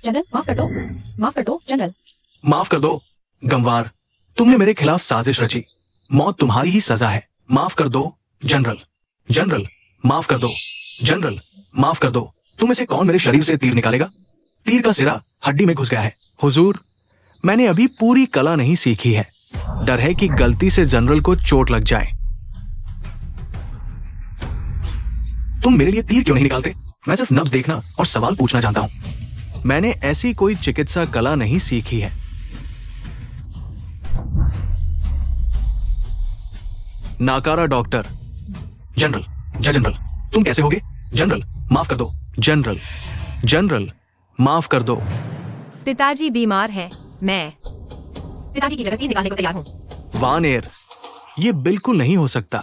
General माफ कर दो, माफ कर दो जनरल। माफ कर दो गंवार, तुमने मेरे खिलाफ साजिश रची। मौत तुम्हारी ही सजा है। माफ कर दो जनरल। जनरल माफ कर दो। जनरल माफ कर दो। तुम में से कौन मेरे शरीर से तीर निकालेगा? तीर का सिरा हड्डी में घुस गया है। हुजूर, मैंने अभी पूरी कला नहीं सीखी है। डर है कि गलती से जनरल को चोट लग जाए। तुम मेरे लिए तीर क्यों नहीं निकालते? मैं सिर्फ नब्ज देखना और सवाल पूछना जानता हूं। मैंने ऐसी कोई चिकित्सा कला नहीं सीखी है। नाकारा डॉक्टर। जनरल, जनरल, तुम कैसे होगे? जनरल माफ कर दो। जनरल, जनरल माफ कर दो। पिताजी बीमार हैं। मैं पिताजी की जगह तीर निकालने को तैयार हूँ। वानेर, ये बिल्कुल नहीं हो सकता।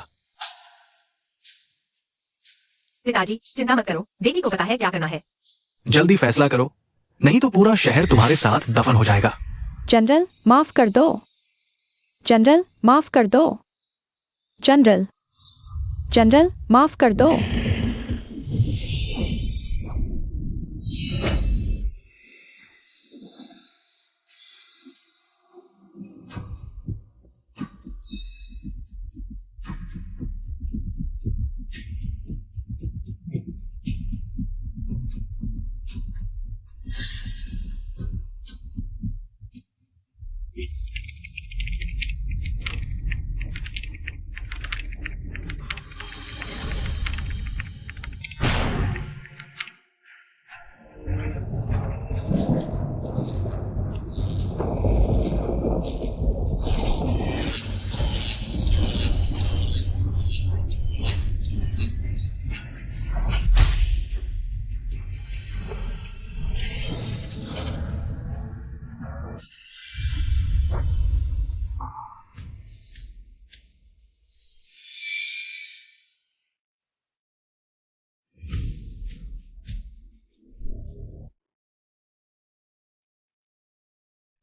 पिताजी चिंता मत करो, बेटी को पता है क्या करना है। जल्दी फैसला करो, नहीं तो पूरा शहर तुम्हारे साथ दफन हो जाएगा। जनरल माफ कर दो। जनरल माफ कर दो। जनरल, जनरल माफ कर दो।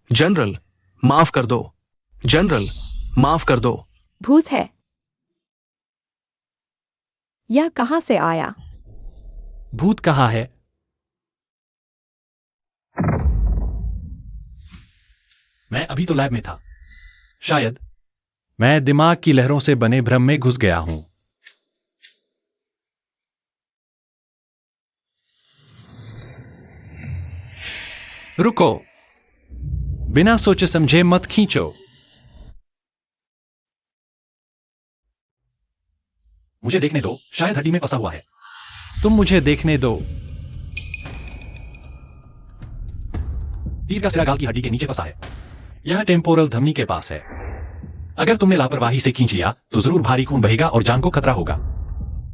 जनरल माफ कर दो। जनरल माफ कर दो। भूत है। यह कहां से आया? भूत कहाँ है? मैं अभी तो लैब में था। शायद मैं दिमाग की लहरों से बने भ्रम में घुस गया हूं। रुको, बिना सोचे समझे मत खींचो। मुझे देखने दो, शायद हड्डी में फंसा हुआ है। तुम मुझे देखने दो। तीर का सिरा गाल की हड्डी के नीचे फंसा है। यह टेम्पोरल धमनी के पास है। अगर तुमने लापरवाही से खींच लिया तो जरूर भारी खून बहेगा और जान को खतरा होगा।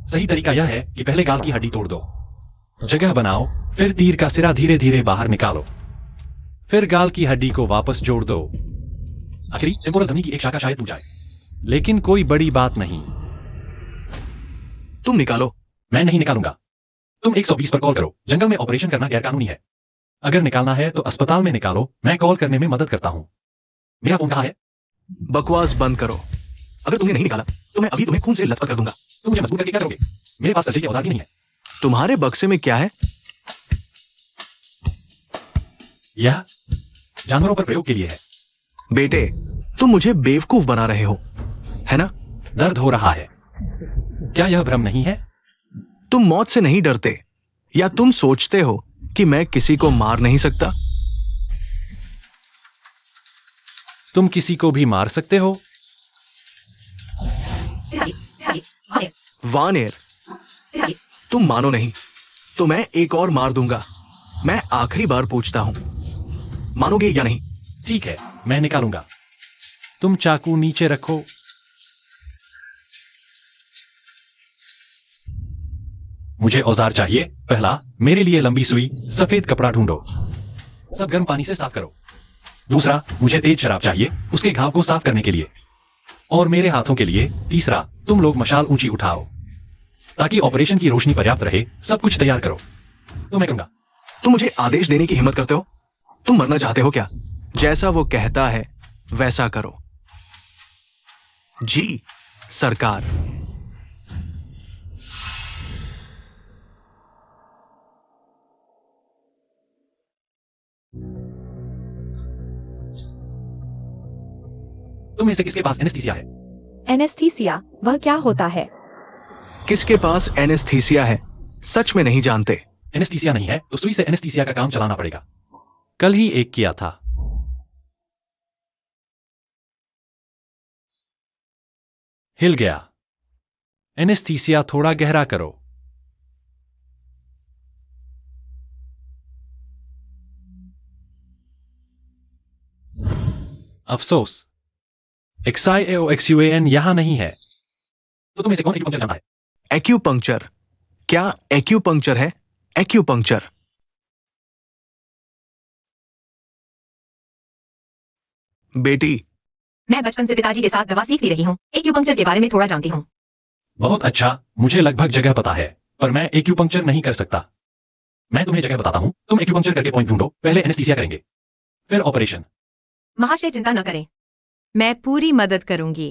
सही तरीका यह है कि पहले गाल की हड्डी तोड़ दो, जगह बनाओ, फिर तीर का सिरा धीरे धीरे बाहर निकालो, फिर गाल की हड्डी को वापस जोड़ दो। आखिरी टेम्पोरल धमनी की एक शाखा शायद टूट जाए, लेकिन कोई बड़ी बात नहीं। तुम निकालो। मैं नहीं निकालूंगा। तुम 120 पर कॉल करो। जंगल में ऑपरेशन करना गैरकानूनी है। अगर निकालना है तो अस्पताल में निकालो, मैं कॉल करने में मदद करता हूं। मेरा फोन कहां है? बकवास बंद करो। अगर तुमने नहीं निकाला तो मैं अभी तुम्हें खून से लथपथ कर दूंगा। तुम मुझे मजबूर करके क्या करोगे? मेरे पास सर्जरी के औजार भी नहीं है। तुम्हारे बक्से में क्या है? यह जानवरों पर प्रयोग के लिए है। बेटे, तुम मुझे बेवकूफ बना रहे हो, है ना? दर्द हो रहा है। क्या यह भ्रम नहीं है? तुम मौत से नहीं डरते, या तुम सोचते हो कि मैं किसी को मार नहीं सकता? तुम किसी को भी मार सकते हो। पिताजी, पिताजी, वानेर, वानेर, पिताजी, तुम मानो नहीं तो मैं एक और मार दूंगा। मैं आखिरी बार पूछता हूं, मानोगे या नहीं? ठीक है, मैं निकालूंगा। तुम चाकू नीचे रखो। मुझे औजार चाहिए। पहला, मेरे लिए लंबी सुई, सफेद कपड़ा ढूंढो, सब गर्म पानी से साफ करो। दूसरा, मुझे तेज शराब चाहिए, उसके घाव को साफ करने के लिए। और मेरे हाथों के लिए तीसरा, तुम लोग मशाल ऊंची उठाओ ताकि ऑपरेशन की रोशनी पर्याप्त रहे। सब कुछ तैयार करो, तो मैं करूंगा। तुम मुझे आदेश देने की हिम्मत करते हो? तुम मरना चाहते हो क्या? जैसा वो कहता है वैसा करो। जी सरकार। तुम में से किसके पास एनेस्थीसिया है? एनेस्थीसिया वह क्या होता है? किसके पास एनेस्थीसिया है? सच में नहीं जानते। एनेस्थीसिया नहीं है तो सुई से एनेस्थीसिया का काम चलाना पड़ेगा। कल ही एक किया था। हिल गया। एनेस्थीसिया थोड़ा गहरा करो। अफसोस, XIAOXUAN यहां नहीं है। तो तुम इसे कौन एक्यूपंक्चर जानता है? एक्यूपंक्चर? क्या एक्यूपंक्चर है? एक्यूपंक्चर। बेटी, मैं बचपन से पिताजी के साथ दवा सीखती रही हूँ। एक्यूपंक्चर के बारे में थोड़ा जानती हूँ। बहुत अच्छा, मुझे लगभग जगह पता है, पर मैं एक्यूपंक्चर नहीं कर सकता। मैं तुम्हें जगह बताता हूं, तुम एक्यूपंक्चर करके पॉइंट ढूंढो, पहले एनेस्थीसिया करेंगे, फिर ऑपरेशन। महाशय चिंता न करें। मैं पूरी मदद करूंगी।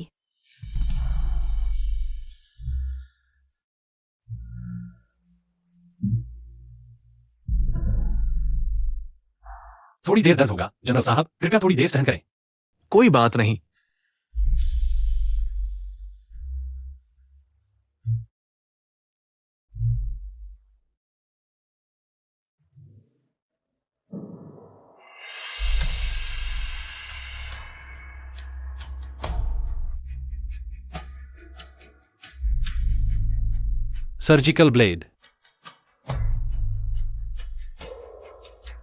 थोड़ी देर दर्द होगा जनरल साहब, कृपया थोड़ी देर सहन करें। कोई बात नहीं। Surgical blade.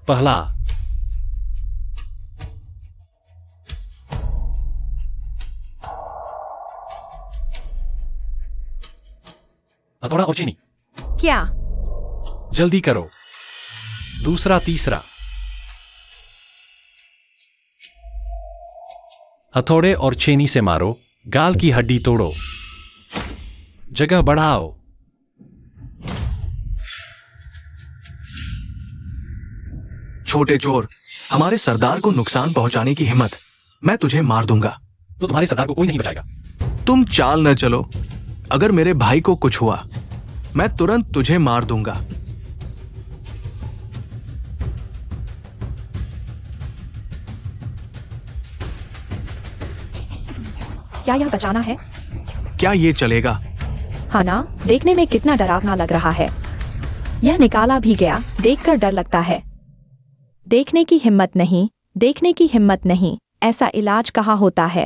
पहला, हथौड़ा और चीनी। क्या? जल्दी करो। दूसरा, तीसरा। हथौड़े और छेनी से मारो, गाल की हड्डी तोड़ो, जगह बढ़ाओ। छोटे चोर, हमारे सरदार को नुकसान पहुंचाने की हिम्मत, मैं तुझे मार दूंगा। तो तुम्हारे सरदार को कोई नहीं बचाएगा। तुम चाल न चलो। अगर मेरे भाई को कुछ हुआ, मैं तुरंत तुझे मार दूंगा। क्या यह बचाना है? क्या ये चलेगा? हाँ ना, देखने में कितना डरावना लग रहा है। यह निकाला भी गया, देखकर डर लगता है। देखने की हिम्मत नहीं, देखने की हिम्मत नहीं, ऐसा इलाज कहाँ होता है?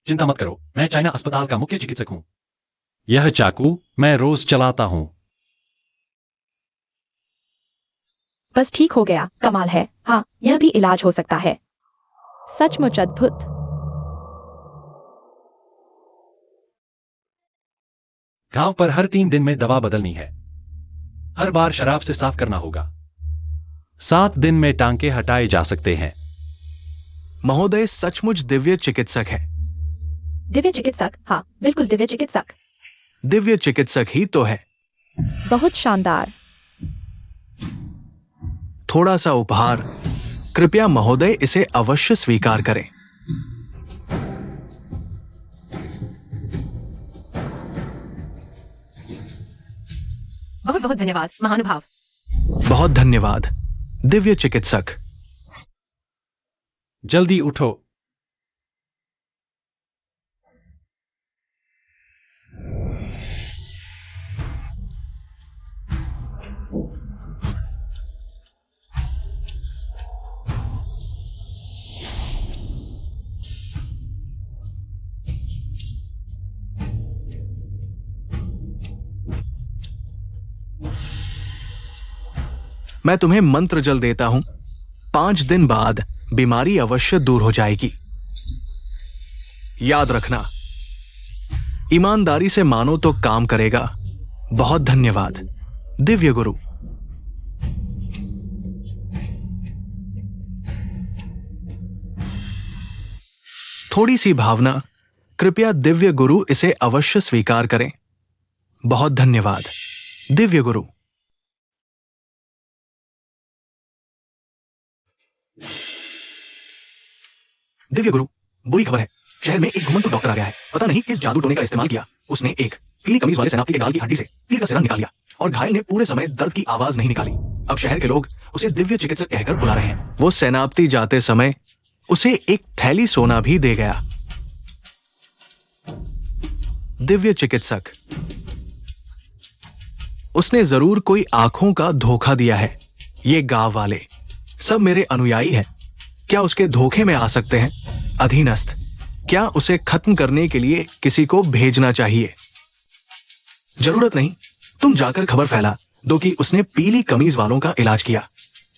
चिंता मत करो, मैं चाइना अस्पताल का मुख्य चिकित्सक हूं। यह चाकू मैं रोज चलाता हूं। बस ठीक हो गया, कमाल है। हाँ, यह भी इलाज हो सकता है। सचमुच अद्भुत। घाव पर हर 3 दिन में दवा बदलनी है। हर बार शराब से साफ करना होगा। 7 दिन में टांके हटाए जा सकते हैं। महोदय सचमुच दिव्य चिकित्सक है। दिव्य चिकित्सक? हाँ, बिल्कुल दिव्य चिकित्सक। दिव्य चिकित्सक ही तो है। बहुत शानदार। थोड़ा सा उपहार, कृपया महोदय इसे अवश्य स्वीकार करें। बहुत बहुत धन्यवाद महानुभाव। बहुत धन्यवाद दिव्य चिकित्सक। जल्दी उठो। मैं तुम्हें मंत्र जल देता हूं। 5 दिन बाद बीमारी अवश्य दूर हो जाएगी। याद रखना, ईमानदारी से मानो तो काम करेगा। बहुत धन्यवाद दिव्य गुरु। थोड़ी सी भावना, कृपया दिव्य गुरु इसे अवश्य स्वीकार करें। बहुत धन्यवाद दिव्य गुरु। दिव्य गुरु, बुरी खबर है। शहर में एक घुमंतु डॉक्टर आ गया है। पता नहीं किस जादू टोने का इस्तेमाल किया उसने एक पीली कमीज वाले सेनापति के गाल की हड्डी से तीर का सिरा निकाल लिया और घायल ने पूरे समय दर्द की आवाज नहीं निकाली। अब शहर के लोग उसे दिव्य चिकित्सक कहकर बुला रहे हैं। वो सेनापति जाते समय उसे एक थैली सोना भी दे गया। दिव्य चिकित्सक, उसने जरूर कोई आंखों का धोखा दिया है। ये गांव वाले सब मेरे अनुयायी हैं, क्या उसके धोखे में आ सकते हैं? अधीनस्थ, क्या उसे खत्म करने के लिए किसी को भेजना चाहिए? जरूरत नहीं, तुम जाकर खबर फैला दो कि उसने पीली कमीज वालों का इलाज किया,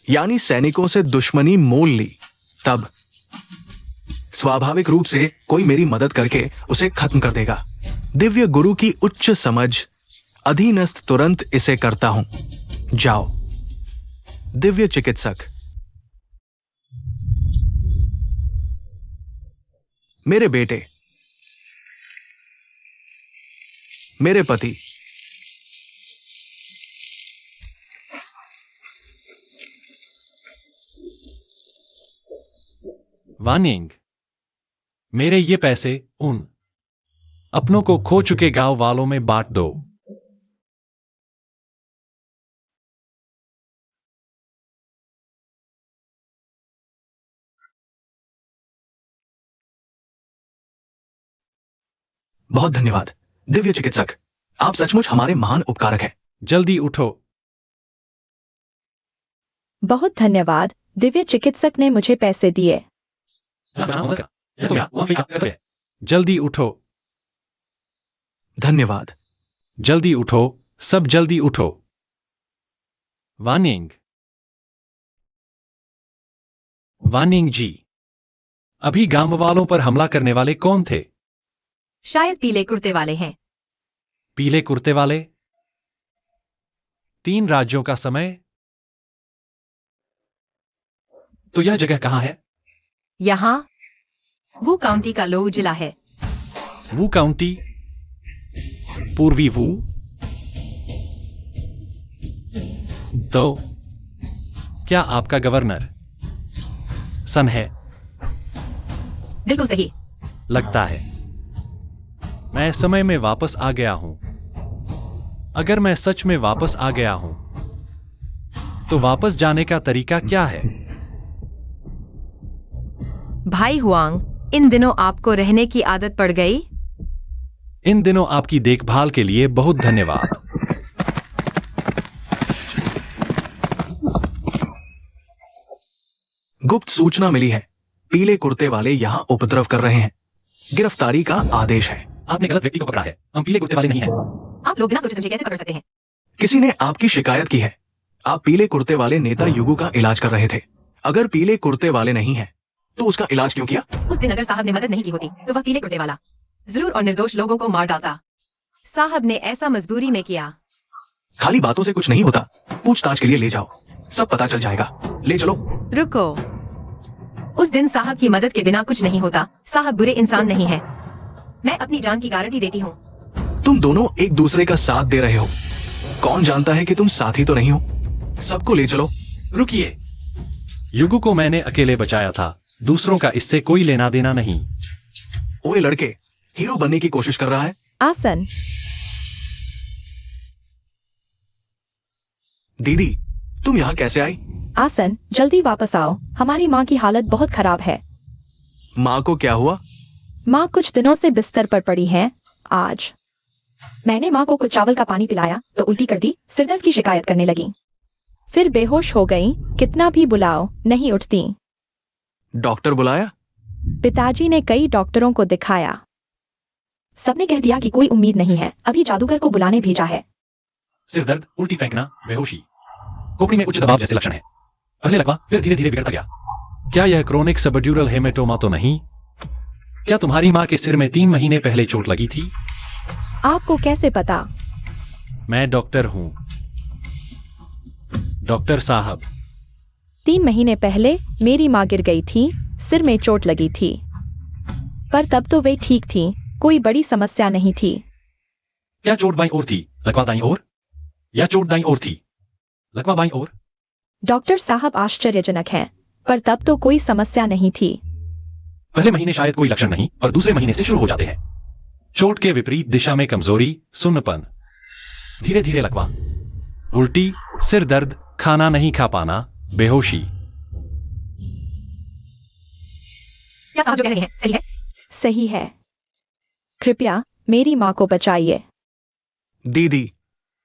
यानी सैनिकों से दुश्मनी मोल ली। तब स्वाभाविक रूप से कोई मेरी मदद करके उसे खत्म कर देगा। दिव्य गुरु की उच्च समझ, अधीनस्थ तुरंत इसे करता हूं। जाओ। दिव्य चिकित्सक, मेरे बेटे, मेरे पति, वार्निंग, मेरे ये पैसे उन अपनों को खो चुके गांव वालों में बांट दो। बहुत धन्यवाद दिव्य चिकित्सक, आप सचमुच हमारे महान उपकारक हैं। जल्दी उठो। बहुत धन्यवाद, दिव्य चिकित्सक ने मुझे पैसे दिए। जल्दी उठो, धन्यवाद। जल्दी उठो, सब जल्दी उठो। वार्निंग, वार्निंग जी, अभी गांव वालों पर हमला करने वाले कौन थे? शायद पीले कुर्ते वाले हैं। पीले कुर्ते वाले? 3 राज्यों का समय? तो यह जगह कहां है? यहाँ वू काउंटी का लो जिला है। वू काउंटी, पूर्वी वू। तो क्या आपका गवर्नर सन है? बिल्कुल सही। लगता है मैं समय में वापस आ गया हूं। अगर मैं सच में वापस आ गया हूं तो वापस जाने का तरीका क्या है? भाई हुआंग, इन दिनों आपको रहने की आदत पड़ गई? इन दिनों आपकी देखभाल के लिए बहुत धन्यवाद। गुप्त सूचना मिली है, पीले कुर्ते वाले यहां उपद्रव कर रहे हैं। गिरफ्तारी का आदेश है। आपने गलत व्यक्ति को पकड़ा है, हम पीले कुर्ते वाले नहीं हैं। आप लोग बिना सोचे समझे कैसे पकड़ सकते हैं? किसी ने आपकी शिकायत की है। आप पीले कुर्ते वाले नेता युगु का इलाज कर रहे थे। अगर पीले कुर्ते वाले नहीं है तो उसका इलाज क्यों किया? उस दिन अगर साहब ने मदद नहीं की होती तो वह पीले कुर्ते वाला जरूर और निर्दोष लोगों को मार डालता। साहब ने ऐसा मजबूरी में किया। खाली बातों से कुछ नहीं होता, पूछताछ के लिए ले जाओ, सब पता चल जाएगा। ले चलो। रुको, उस दिन साहब की मदद के बिना कुछ नहीं होता। साहब बुरे इंसान नहीं है, मैं अपनी जान की गारंटी देती हूँ। तुम दोनों एक दूसरे का साथ दे रहे हो, कौन जानता है कि तुम साथी तो नहीं हो। सबको ले चलो। रुकिए, युगु को मैंने अकेले बचाया था, दूसरों का इससे कोई लेना देना नहीं। ओए लड़के, हीरो बनने की कोशिश कर रहा है। आसन, दीदी, तुम यहाँ कैसे आई? आसन, जल्दी वापस आओ, हमारी माँ की हालत बहुत खराब है। माँ को क्या हुआ? माँ कुछ दिनों से बिस्तर पर पड़ी है। आज मैंने माँ को कुछ चावल का पानी पिलाया तो उल्टी कर दी, सिरदर्द की शिकायत करने लगी, फिर बेहोश हो गई। कितना भी बुलाओ नहीं उठती। डॉक्टर बुलाया? पिताजी ने कई डॉक्टरों को दिखाया, सबने कह दिया कि कोई उम्मीद नहीं है। अभी जादूगर को बुलाने भेजा है। सिरदर्द, उल्टी फेंकना, बेहोशी, खोपड़ी में उच्च दबाव जैसे लक्षण है। पहले लगा, फिर धीरे धीरे बिगड़ता गया। क्या यह क्रोनिक सबड्यूरल हेमेटोमा तो नहीं? क्या तुम्हारी माँ के सिर में 3 महीने पहले चोट लगी थी? आपको कैसे पता? मैं डॉक्टर हूं। डॉक्टर साहब, 3 महीने पहले मेरी माँ गिर गई थी, सिर में चोट लगी थी, पर तब तो वे ठीक थी, कोई बड़ी समस्या नहीं थी। क्या चोट बाईं ओर थी, लकवा दाईं ओर? या चोट दाईं ओर थी, लकवा बाईं ओर? डॉक्टर साहब आश्चर्यजनक हैं, पर तब तो कोई समस्या नहीं थी। पहले महीने शायद कोई लक्षण नहीं और दूसरे महीने से शुरू हो जाते हैं। चोट के विपरीत दिशा में कमजोरी, सुन्नपन, धीरे धीरे लकवा, उल्टी, सिर दर्द, खाना नहीं खा पाना, बेहोशी। क्या साहब जो कह रहे हैं सही है? सही है। कृपया मेरी माँ को बचाइए। दीदी,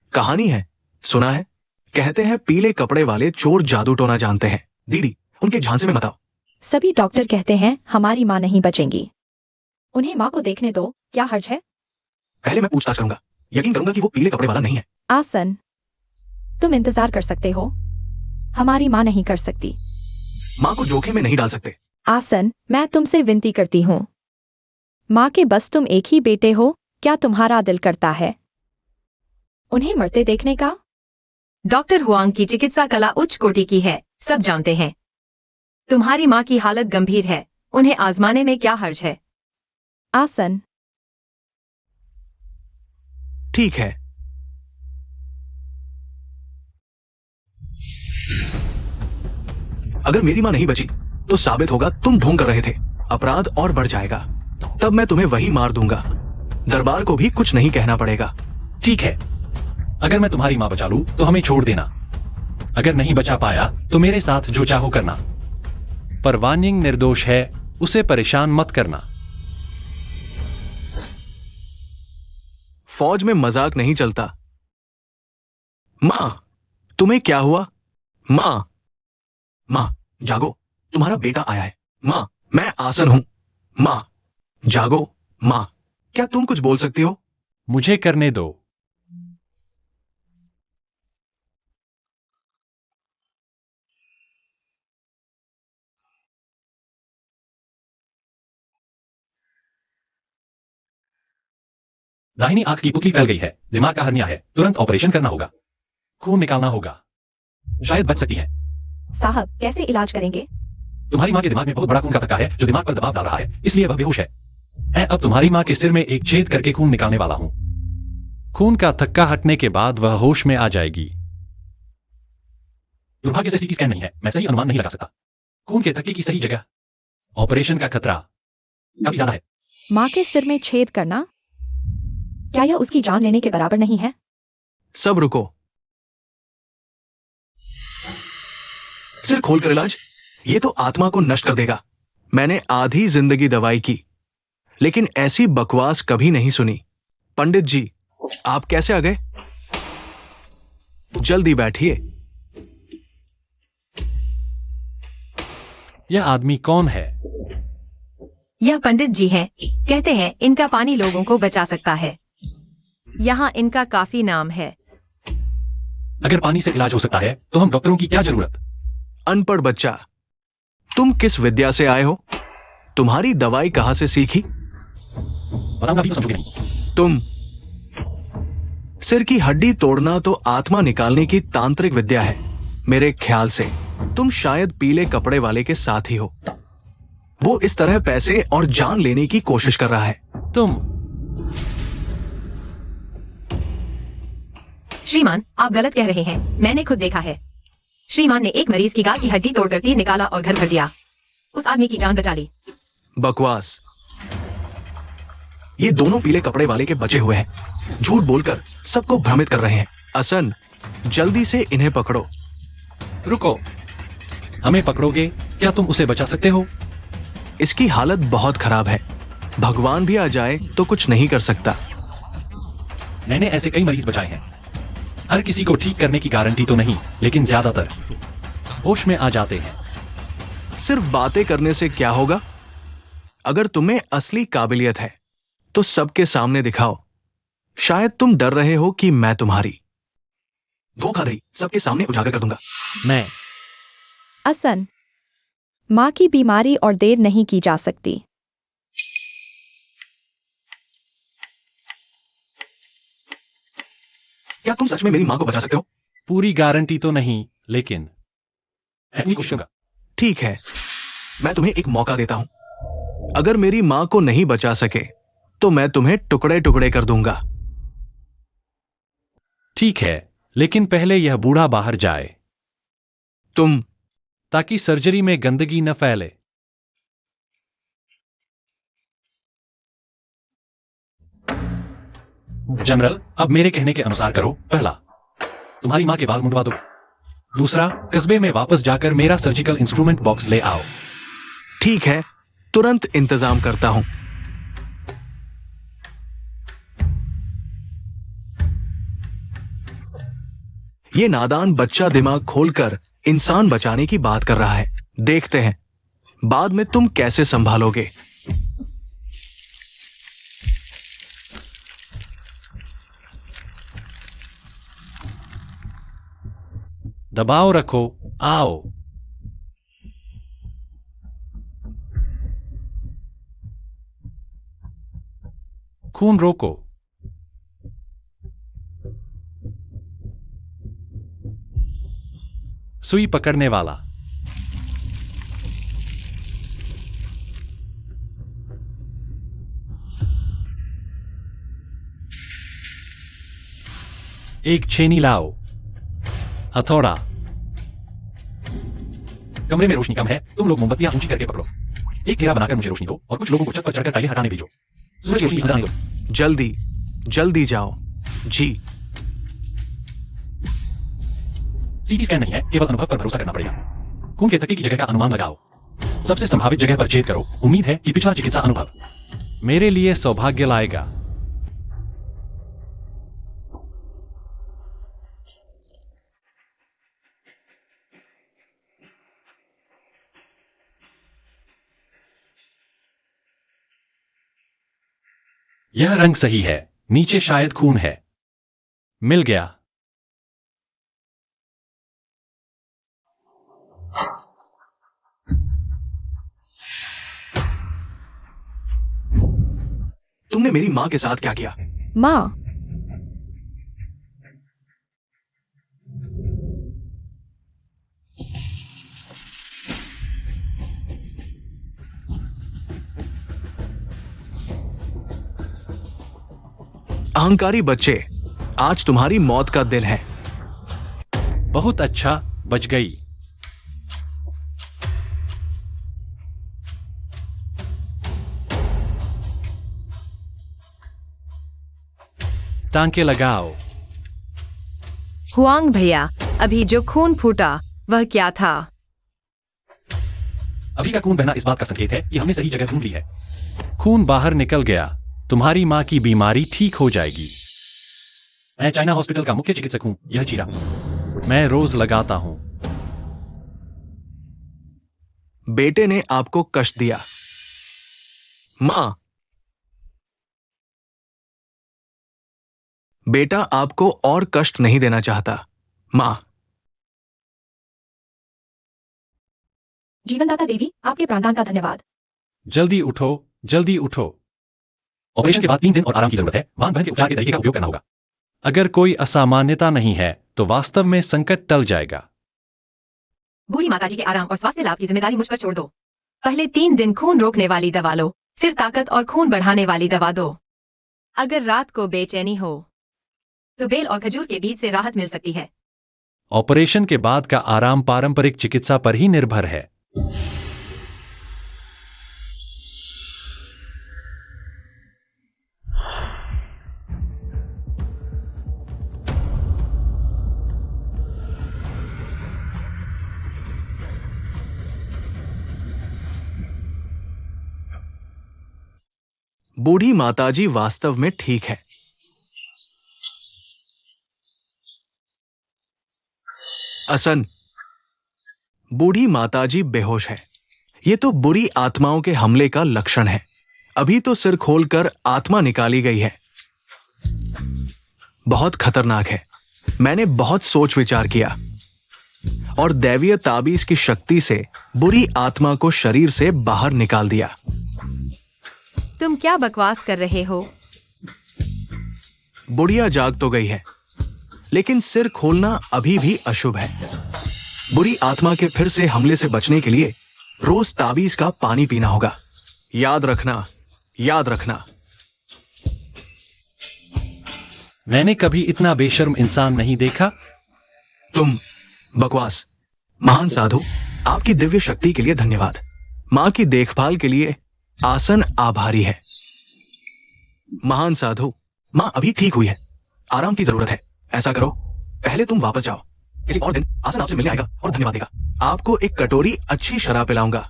कहानी है, सुना है? कहते हैं पीले कपड़े वाले चोर जादू टोना जानते हैं। दीदी, उनके झांसे में मत आओ। सभी डॉक्टर कहते हैं हमारी माँ नहीं बचेंगी। उन्हें माँ को देखने दो, क्या हर्ज है? पहले मैं पूछताछ करूंगा, यकीन करूंगा कि वो पीले कपड़े वाला नहीं है। आसन, तुम इंतजार कर सकते हो, हमारी माँ नहीं कर सकती। माँ को जोखिम में नहीं डाल सकते। आसन, मैं तुमसे विनती करती हूँ, माँ के बस तुम एक ही बेटे हो, क्या तुम्हारा दिल करता है उन्हें मरते देखने का? डॉक्टर हुआंग की चिकित्सा कला उच्च कोटि की है, सब जानते हैं। तुम्हारी माँ की हालत गंभीर है, उन्हें आजमाने में क्या हर्ज है? आसन, ठीक है। अगर मेरी माँ नहीं बची तो साबित होगा तुम ढोंग कर रहे थे, अपराध और बढ़ जाएगा। तब मैं तुम्हें वही मार दूंगा, दरबार को भी कुछ नहीं कहना पड़ेगा। ठीक है, अगर मैं तुम्हारी माँ बचा लूं तो हमें छोड़ देना, अगर नहीं बचा पाया तो मेरे साथ जो चाहो करना, पर वानिंग निर्दोष है, उसे परेशान मत करना। फौज में मजाक नहीं चलता। माँ, तुम्हें क्या हुआ? माँ, माँ जागो, तुम्हारा बेटा आया है। माँ, मैं आसन हूं। माँ जागो। माँ, क्या तुम कुछ बोल सकती हो? मुझे करने दो। दाहिनी आंख की पुतली फैल गई है, दिमाग का हर्निया है, तुरंत ऑपरेशन करना होगा, खून निकालना होगा, शायद बच सकती है। साहब कैसे इलाज करेंगे? तुम्हारी माँ के दिमाग में बहुत बड़ा खून का थक्का है जो दिमाग पर दबाव डाल रहा है, इसलिए वह बेहोश है। मैं अब तुम्हारी माँ के सिर में एक छेद करके खून निकालने वाला हूं। खून का थक्का हटने के बाद वह होश में आ जाएगी। दुर्भाग्य से सीटी स्कैन नहीं है, मैं सही अनुमान नहीं लगा सकता। खून के थक्के की सही जगह, ऑपरेशन का खतरा काफी ज्यादा है। माँ के सिर में छेद करना, क्या यह उसकी जान लेने के बराबर नहीं है? सब रुको। सिर खोलकर इलाज, ये तो आत्मा को नष्ट कर देगा। मैंने आधी जिंदगी दवाई की, लेकिन ऐसी बकवास कभी नहीं सुनी। पंडित जी, आप कैसे आ गए? जल्दी बैठिए। यह आदमी कौन है? यह पंडित जी हैं, कहते हैं इनका पानी लोगों को बचा सकता है। यहाँ इनका काफी नाम है। अगर पानी से इलाज हो सकता है तो हम डॉक्टरों की क्या जरूरत? अनपढ़ बच्चा, तुम किस विद्या से आए हो? तुम्हारी दवाई कहां से सीखी? बताऊंगा भी तो समझोगे नहीं। तुम सिर की हड्डी तोड़ना तो आत्मा निकालने की तांत्रिक विद्या है। मेरे ख्याल से तुम शायद पीले कपड़े वाले के साथ ही हो। वो इस तरह पैसे और जान लेने की कोशिश कर रहा है। तुम श्रीमान, आप गलत कह रहे हैं, मैंने खुद देखा है। श्रीमान ने एक मरीज की गाल की हड्डी तोड़कर तीर निकाला और घर भर दिया, उस आदमी की जान बचा ली। बकवास। ये दोनों पीले कपड़े वाले के बचे हुए हैं, झूठ बोलकर सबको भ्रमित कर रहे हैं। असन, जल्दी से इन्हें पकड़ो। रुको, हमें पकड़ोगे? क्या तुम उसे बचा सकते हो? इसकी हालत बहुत खराब है, भगवान भी आ जाए तो कुछ नहीं कर सकता। मैंने ऐसे कई मरीज बचाए हैं, हर किसी को ठीक करने की गारंटी तो नहीं, लेकिन ज्यादातर होश में आ जाते हैं। सिर्फ बातें करने से क्या होगा? अगर तुम्हें असली काबिलियत है तो सबके सामने दिखाओ। शायद तुम डर रहे हो कि मैं तुम्हारी धोखाधड़ी सबके सामने उजागर कर दूंगा। मैं असन, माँ की बीमारी और देर नहीं की जा सकती। क्या तुम सच में मेरी मां को बचा सकते हो? पूरी गारंटी तो नहीं, लेकिन मैं पूरी कोशिश करूंगा। ठीक है, मैं तुम्हें एक मौका देता हूं। अगर मेरी मां को नहीं बचा सके तो मैं तुम्हें टुकड़े टुकड़े कर दूंगा। ठीक है, लेकिन पहले यह बूढ़ा बाहर जाए, तुम ताकि सर्जरी में गंदगी न फैले। जनरल, अब मेरे कहने के अनुसार करो। पहला, तुम्हारी माँ के बाल मुंडवा दो। दूसरा, कस्बे में वापस जाकर मेरा सर्जिकल इंस्ट्रूमेंट बॉक्स ले आओ। ठीक है, तुरंत इंतजाम करता हूं। ये नादान बच्चा दिमाग खोलकर इंसान बचाने की बात कर रहा है। देखते हैं बाद में तुम कैसे संभालोगे। दबाव रखो, आओ। खून रोको। सुई पकड़ने वाला। एक छेनी लाओ। हथौड़ा। कमरे में रोशनी कम है, तुम लोग मोमबत्तियां ऊंची करके पकड़ो। एक घेरा बनाकर मुझे रोशनी दो और कुछ लोगों को छत पर चढ़कर टाइलें हटाने भेजो। सूरज की रोशनी अंदर आने दो। जल्दी जल्दी जाओ। जी। सीटी स्कैन नहीं है, केवल अनुभव पर भरोसा करना पड़ेगा। खून के थक्के की जगह का अनुमान लगाओ। सबसे संभावित जगह पर छेद करो। उम्मीद है कि पिछला चिकित्सा अनुभव मेरे लिए सौभाग्य लाएगा। यह रंग सही है, नीचे शायद खून है। मिल गया। तुमने मेरी मां के साथ क्या किया? माँ, अहंकारी बच्चे, आज तुम्हारी मौत का दिन है। बहुत अच्छा, बच गई। टांके लगाओ। हुआंग भैया, अभी जो खून फूटा वह क्या था? अभी का खून बहना इस बात का संकेत है कि हमने सही जगह ढूंढ ली है। खून बाहर निकल गया। तुम्हारी मां की बीमारी ठीक हो जाएगी। मैं चाइना हॉस्पिटल का मुख्य चिकित्सक हूं। यह चीरा मैं रोज लगाता हूं। बेटे ने आपको कष्ट दिया। मां, बेटा आपको और कष्ट नहीं देना चाहता। मां। जीवनदाता देवी, आपके प्राणदान का धन्यवाद। जल्दी उठो, जल्दी उठो। ऑपरेशन के बाद 3 दिन और आराम की जरूरत है। वांग बहन के उपचार के तरीके का उपयोग करना होगा। अगर कोई असामान्यता नहीं है तो वास्तव में संकट टल जाएगा। बूढ़ी माताजी के आराम और स्वास्थ्य लाभ की जिम्मेदारी मुझ पर छोड़ दो। पहले 3 दिन खून रोकने वाली दवा लो, फिर ताकत और खून बढ़ाने वाली दवा दो। अगर रात को बेचैनी हो तो बेल और खजूर के बीज से राहत मिल सकती है। ऑपरेशन के बाद का आराम पारंपरिक चिकित्सा पर ही निर्भर है। बूढ़ी माताजी वास्तव में ठीक है। असन, बूढ़ी माताजी बेहोश है। यह तो बुरी आत्माओं के हमले का लक्षण है। अभी तो सिर खोलकर आत्मा निकाली गई है। बहुत खतरनाक है। मैंने बहुत सोच विचार किया और दैवीय ताबीज की शक्ति से बुरी आत्मा को शरीर से बाहर निकाल दिया। तुम क्या बकवास कर रहे हो? बुढ़िया जाग तो गई है, लेकिन सिर खोलना अभी भी अशुभ है। बुरी आत्मा के फिर से हमले से बचने के लिए रोज ताबीज का पानी पीना होगा। याद रखना, याद रखना। मैंने कभी इतना बेशर्म इंसान नहीं देखा। तुम बकवास। महान साधु, आपकी दिव्य शक्ति के लिए धन्यवाद। मां की देखभाल के लिए आसन आभारी है। महान साधु, माँ अभी ठीक हुई है, आराम की जरूरत है। ऐसा करो, पहले तुम वापस जाओ, किसी और दिन आसन आपसे मिलने आएगा और धन्यवाद देगा। आपको एक कटोरी अच्छी शराब पिलाऊंगा।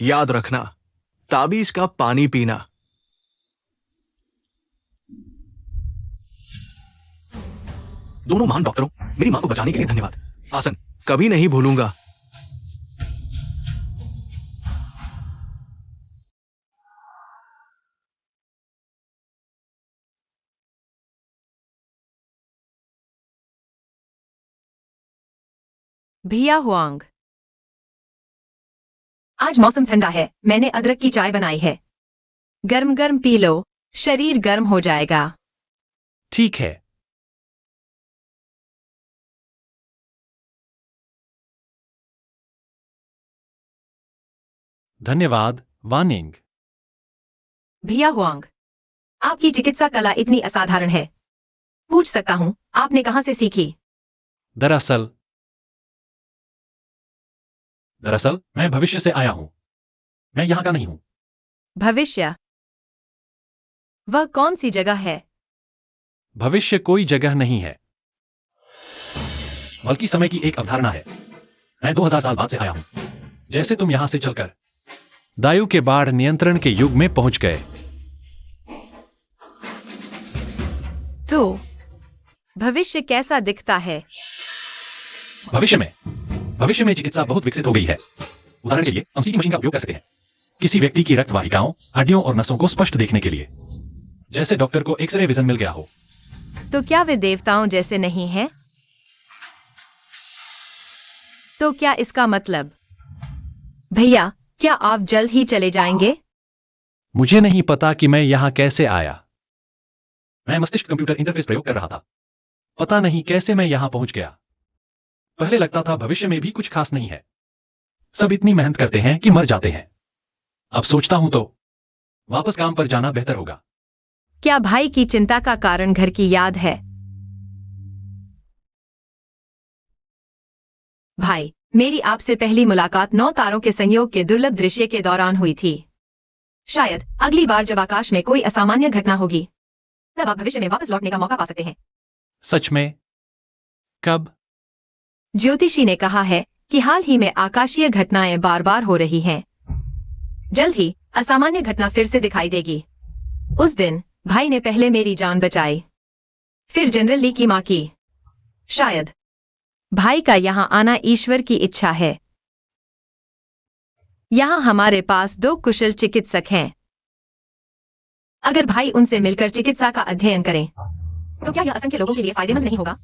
याद रखना, ताबीज का पानी पीना। दोनों महान डॉक्टरों, मेरी मां को बचाने के लिए धन्यवाद। आसन कभी नहीं भूलूंगा। भैया हुआंग, आज मौसम ठंडा है, मैंने अदरक की चाय बनाई है। गर्म गर्म पी लो, शरीर गर्म हो जाएगा। ठीक है। धन्यवाद वानिंग। भैया हुआंग, आपकी चिकित्सा कला इतनी असाधारण है। पूछ सकता हूँ, आपने कहाँ से सीखी? दरअसल मैं भविष्य से आया हूं। मैं यहां का नहीं हूं। भविष्य? वह कौन सी जगह है? भविष्य कोई जगह नहीं है, बल्कि समय की एक अवधारणा है। मैं 2000 साल बाद से आया हूं। जैसे तुम यहां से चलकर दायु के बाढ़ नियंत्रण के युग में पहुंच गए। तो भविष्य कैसा दिखता है? भविष्य में चिकित्सा बहुत विकसित हो गई है। उदाहरण के लिए हम सीटी मशीन का उपयोग कर सकते हैं किसी व्यक्ति की रक्त वाहिकाओं, हड्डियों और नसों को स्पष्ट देखने के लिए, जैसे डॉक्टर को एक्सरे विजन मिल गया हो। तो क्या वे देवताओं जैसे नहीं हैं? तो क्या इसका मतलब? भैया, क्या आप जल्द ही चले जाएंगे? मुझे नहीं पता कि मैं यहां कैसे आया। मैं मस्तिष्क कंप्यूटर इंटरफेस प्रयोग कर रहा था। पता नहीं कैसे मैं यहां पहुंच गया। पहले लगता था भविष्य में भी कुछ खास नहीं है, सब इतनी मेहनत करते हैं कि मर जाते हैं। अब सोचता हूं तो वापस काम पर जाना बेहतर होगा। क्या भाई की चिंता का कारण घर की याद है? भाई, मेरी आपसे पहली मुलाकात 9 तारों के संयोग के दुर्लभ दृश्य के दौरान हुई थी। शायद अगली बार जब आकाश में कोई असामान्य घटना होगी, तब आप भविष्य में वापस लौटने का मौका पा सकते हैं। सच में? कब? ज्योतिषी ने कहा है कि हाल ही में आकाशीय घटनाएं बार बार हो रही हैं। जल्द ही असामान्य घटना फिर से दिखाई देगी। उस दिन भाई ने पहले मेरी जान बचाई, फिर जनरल ली की मां की। शायद भाई का यहाँ आना ईश्वर की इच्छा है। यहाँ हमारे पास 2 कुशल चिकित्सक हैं। अगर भाई उनसे मिलकर चिकित्सा का अध्ययन करें, तो क्या यह असंख्य लोगों के लिए फायदेमंद नहीं होगा?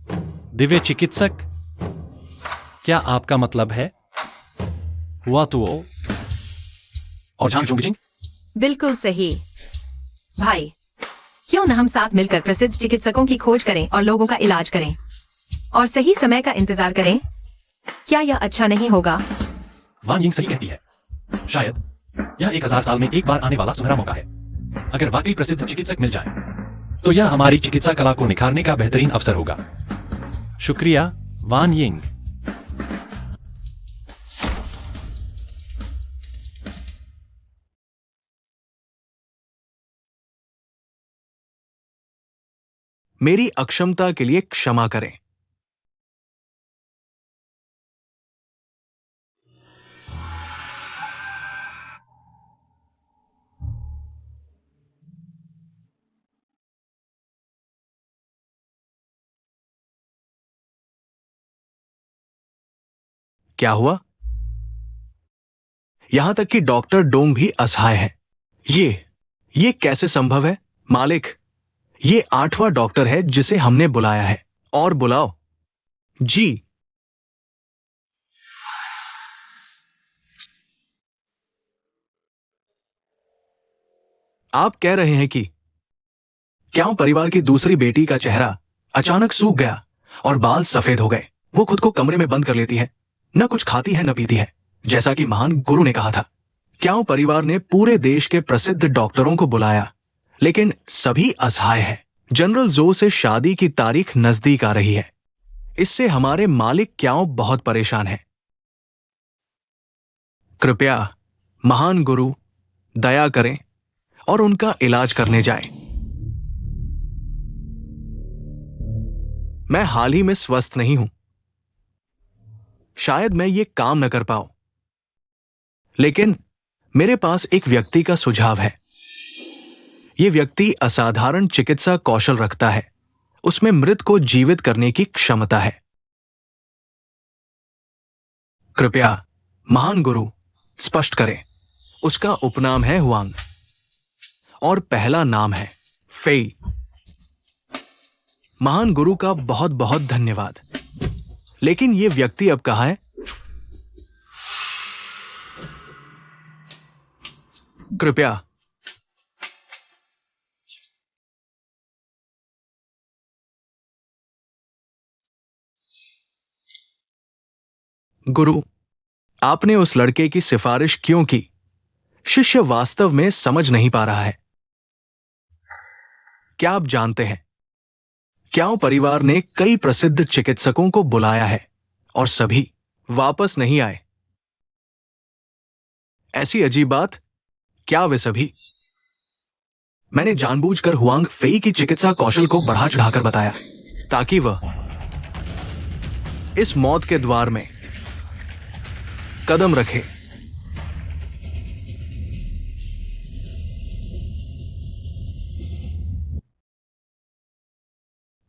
दिव्य चिकित्सक? क्या आपका मतलब है हुआ तो वो और झांग झुंगजिंग? बिल्कुल सही। भाई, क्यों न हम साथ मिलकर प्रसिद्ध चिकित्सकों की खोज करें और लोगों का इलाज करें और सही समय का इंतजार करें? क्या यह अच्छा नहीं होगा? वान यिंग सही कहती है। शायद यह 1000 साल में एक बार आने वाला सुनहरा मौका है। अगर वाकई प्रसिद्ध चिकित्सक मिल जाएं, तो यह हमारी चिकित्सा कला को निखारने का बेहतरीन अवसर होगा। शुक्रिया वान यिंग। मेरी अक्षमता के लिए क्षमा करें। क्या हुआ? यहां तक कि डॉक्टर डोंग भी असहाय है। ये कैसे संभव है? मालिक, ये 8वां डॉक्टर है जिसे हमने बुलाया है। और बुलाओ। जी। आप कह रहे हैं कि क्यों परिवार की दूसरी बेटी का चेहरा अचानक सूख गया और बाल सफेद हो गए। वो खुद को कमरे में बंद कर लेती है, न कुछ खाती है न पीती है, जैसा कि महान गुरु ने कहा था। क्यों परिवार ने पूरे देश के प्रसिद्ध डॉक्टरों को बुलाया, लेकिन सभी असहाय हैं। जनरल जो से शादी की तारीख नजदीक आ रही है। इससे हमारे मालिक क्यों बहुत परेशान हैं। कृपया महान गुरु दया करें और उनका इलाज करने जाएं। मैं हाल ही में स्वस्थ नहीं हूं। शायद मैं ये काम न कर पाऊं, लेकिन मेरे पास एक व्यक्ति का सुझाव है। यह व्यक्ति असाधारण चिकित्सा कौशल रखता है। उसमें मृत को जीवित करने की क्षमता है। कृपया महान गुरु स्पष्ट करें। उसका उपनाम है हुआंग और पहला नाम है फेई। महान गुरु का बहुत बहुत धन्यवाद। लेकिन यह व्यक्ति अब कहां है? कृपया गुरु, आपने उस लड़के की सिफारिश क्यों की? शिष्य वास्तव में समझ नहीं पा रहा है। क्या आप जानते हैं, क्याओ परिवार ने कई प्रसिद्ध चिकित्सकों को बुलाया है और सभी वापस नहीं आए। ऐसी अजीब बात, क्या वे सभी? मैंने जानबूझकर हुआंग फेई की चिकित्सा कौशल को बढ़ा चढ़ाकर बताया ताकि वह इस मौत के द्वार में कदम रखे।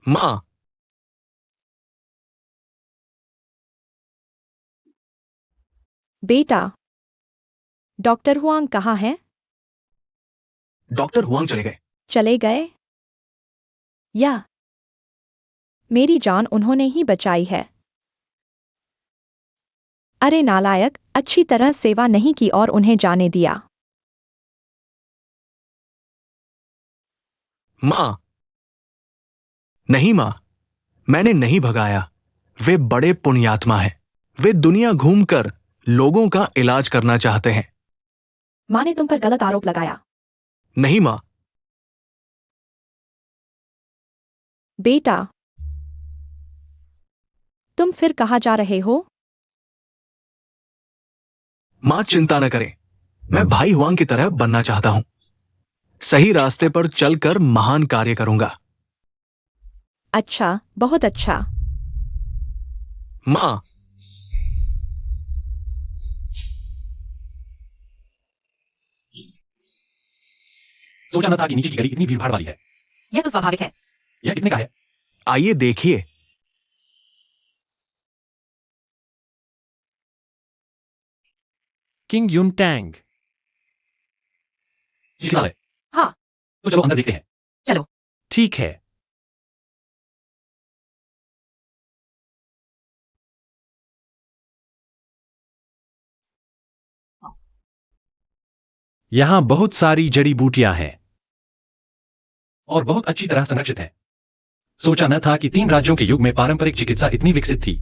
मां, बेटा, डॉक्टर हुआंग कहाँ है? डॉक्टर हुआंग चले गए। चले गए? या मेरी जान उन्होंने ही बचाई है। अरे नालायक, अच्छी तरह सेवा नहीं की और उन्हें जाने दिया। मां, नहीं मां, मैंने नहीं भगाया। वे बड़े पुण्यात्मा हैं। वे दुनिया घूमकर लोगों का इलाज करना चाहते हैं। मां ने तुम पर गलत आरोप लगाया। नहीं मां। बेटा, तुम फिर कहाँ जा रहे हो? मां चिंता न करें, मैं भाई हुआंग की तरह बनना चाहता हूं। सही रास्ते पर चलकर महान कार्य करूंगा। अच्छा, बहुत अच्छा। मां, सोचा न था कि नीचे की गली इतनी भीड़ भाड़ वाली है। यह तो स्वाभाविक है। यह कितने का है? आइए देखिए। किंग युन टैंग। चिकित्सालय। हाँ। तो चलो अंदर देखते हैं। चलो। ठीक है। यहां बहुत सारी जड़ी बूटियां हैं और बहुत अच्छी तरह संरक्षित हैं। सोचा न था कि 3 राज्यों के युग में पारंपरिक चिकित्सा इतनी विकसित थी।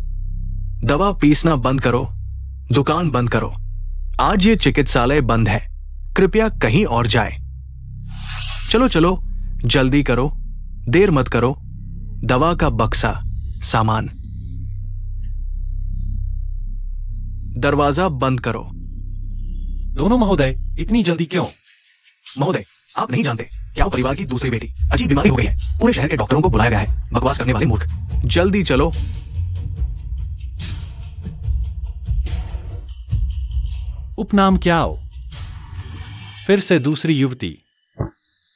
दवा पीसना बंद करो, दुकान बंद करो। आज ये चिकित्सालय बंद है। कृपया कहीं और जाए। चलो चलो, जल्दी करो, देर मत करो। दवा का बक्सा, सामान। दरवाजा बंद करो। दोनों महोदय, इतनी जल्दी क्यों? महोदय, आप नहीं जानते, क्या परिवार की दूसरी बेटी अजीब बीमारी हो गई है। पूरे शहर के डॉक्टरों को बुलाया गया है। बकवास करने वाले मूर्ख। जल्दी चलो। उपनाम क्या हो? फिर से दूसरी युवती।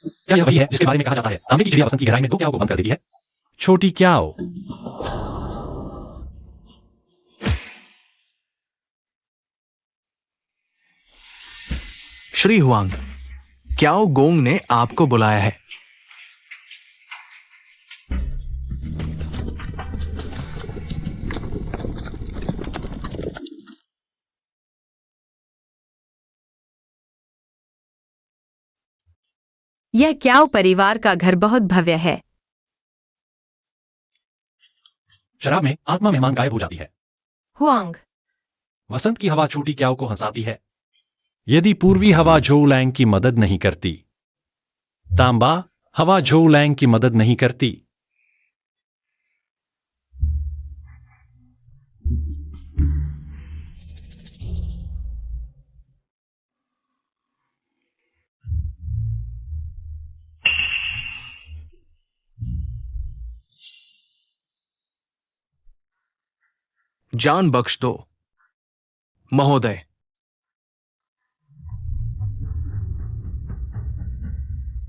क्या यह वही है जिसके बारे में कहा जाता है, तांबे की चिड़िया वसंत की गहराई में 2 क्याओ को बंद कर देती है? छोटी Kyaw. Shri Huang, Kyaw gong ने आपको बुलाया है। यह क्याओ परिवार का घर बहुत भव्य है। शराब में आत्मा मेहमान गायब हो जाती है। हुआंग, वसंत की हवा छोटी क्याओ को हंसाती है। यदि पूर्वी हवा झोउलैंग की मदद नहीं करती, तांबा हवा झोउलैंग की मदद नहीं करती। जान बख्श दो महोदय।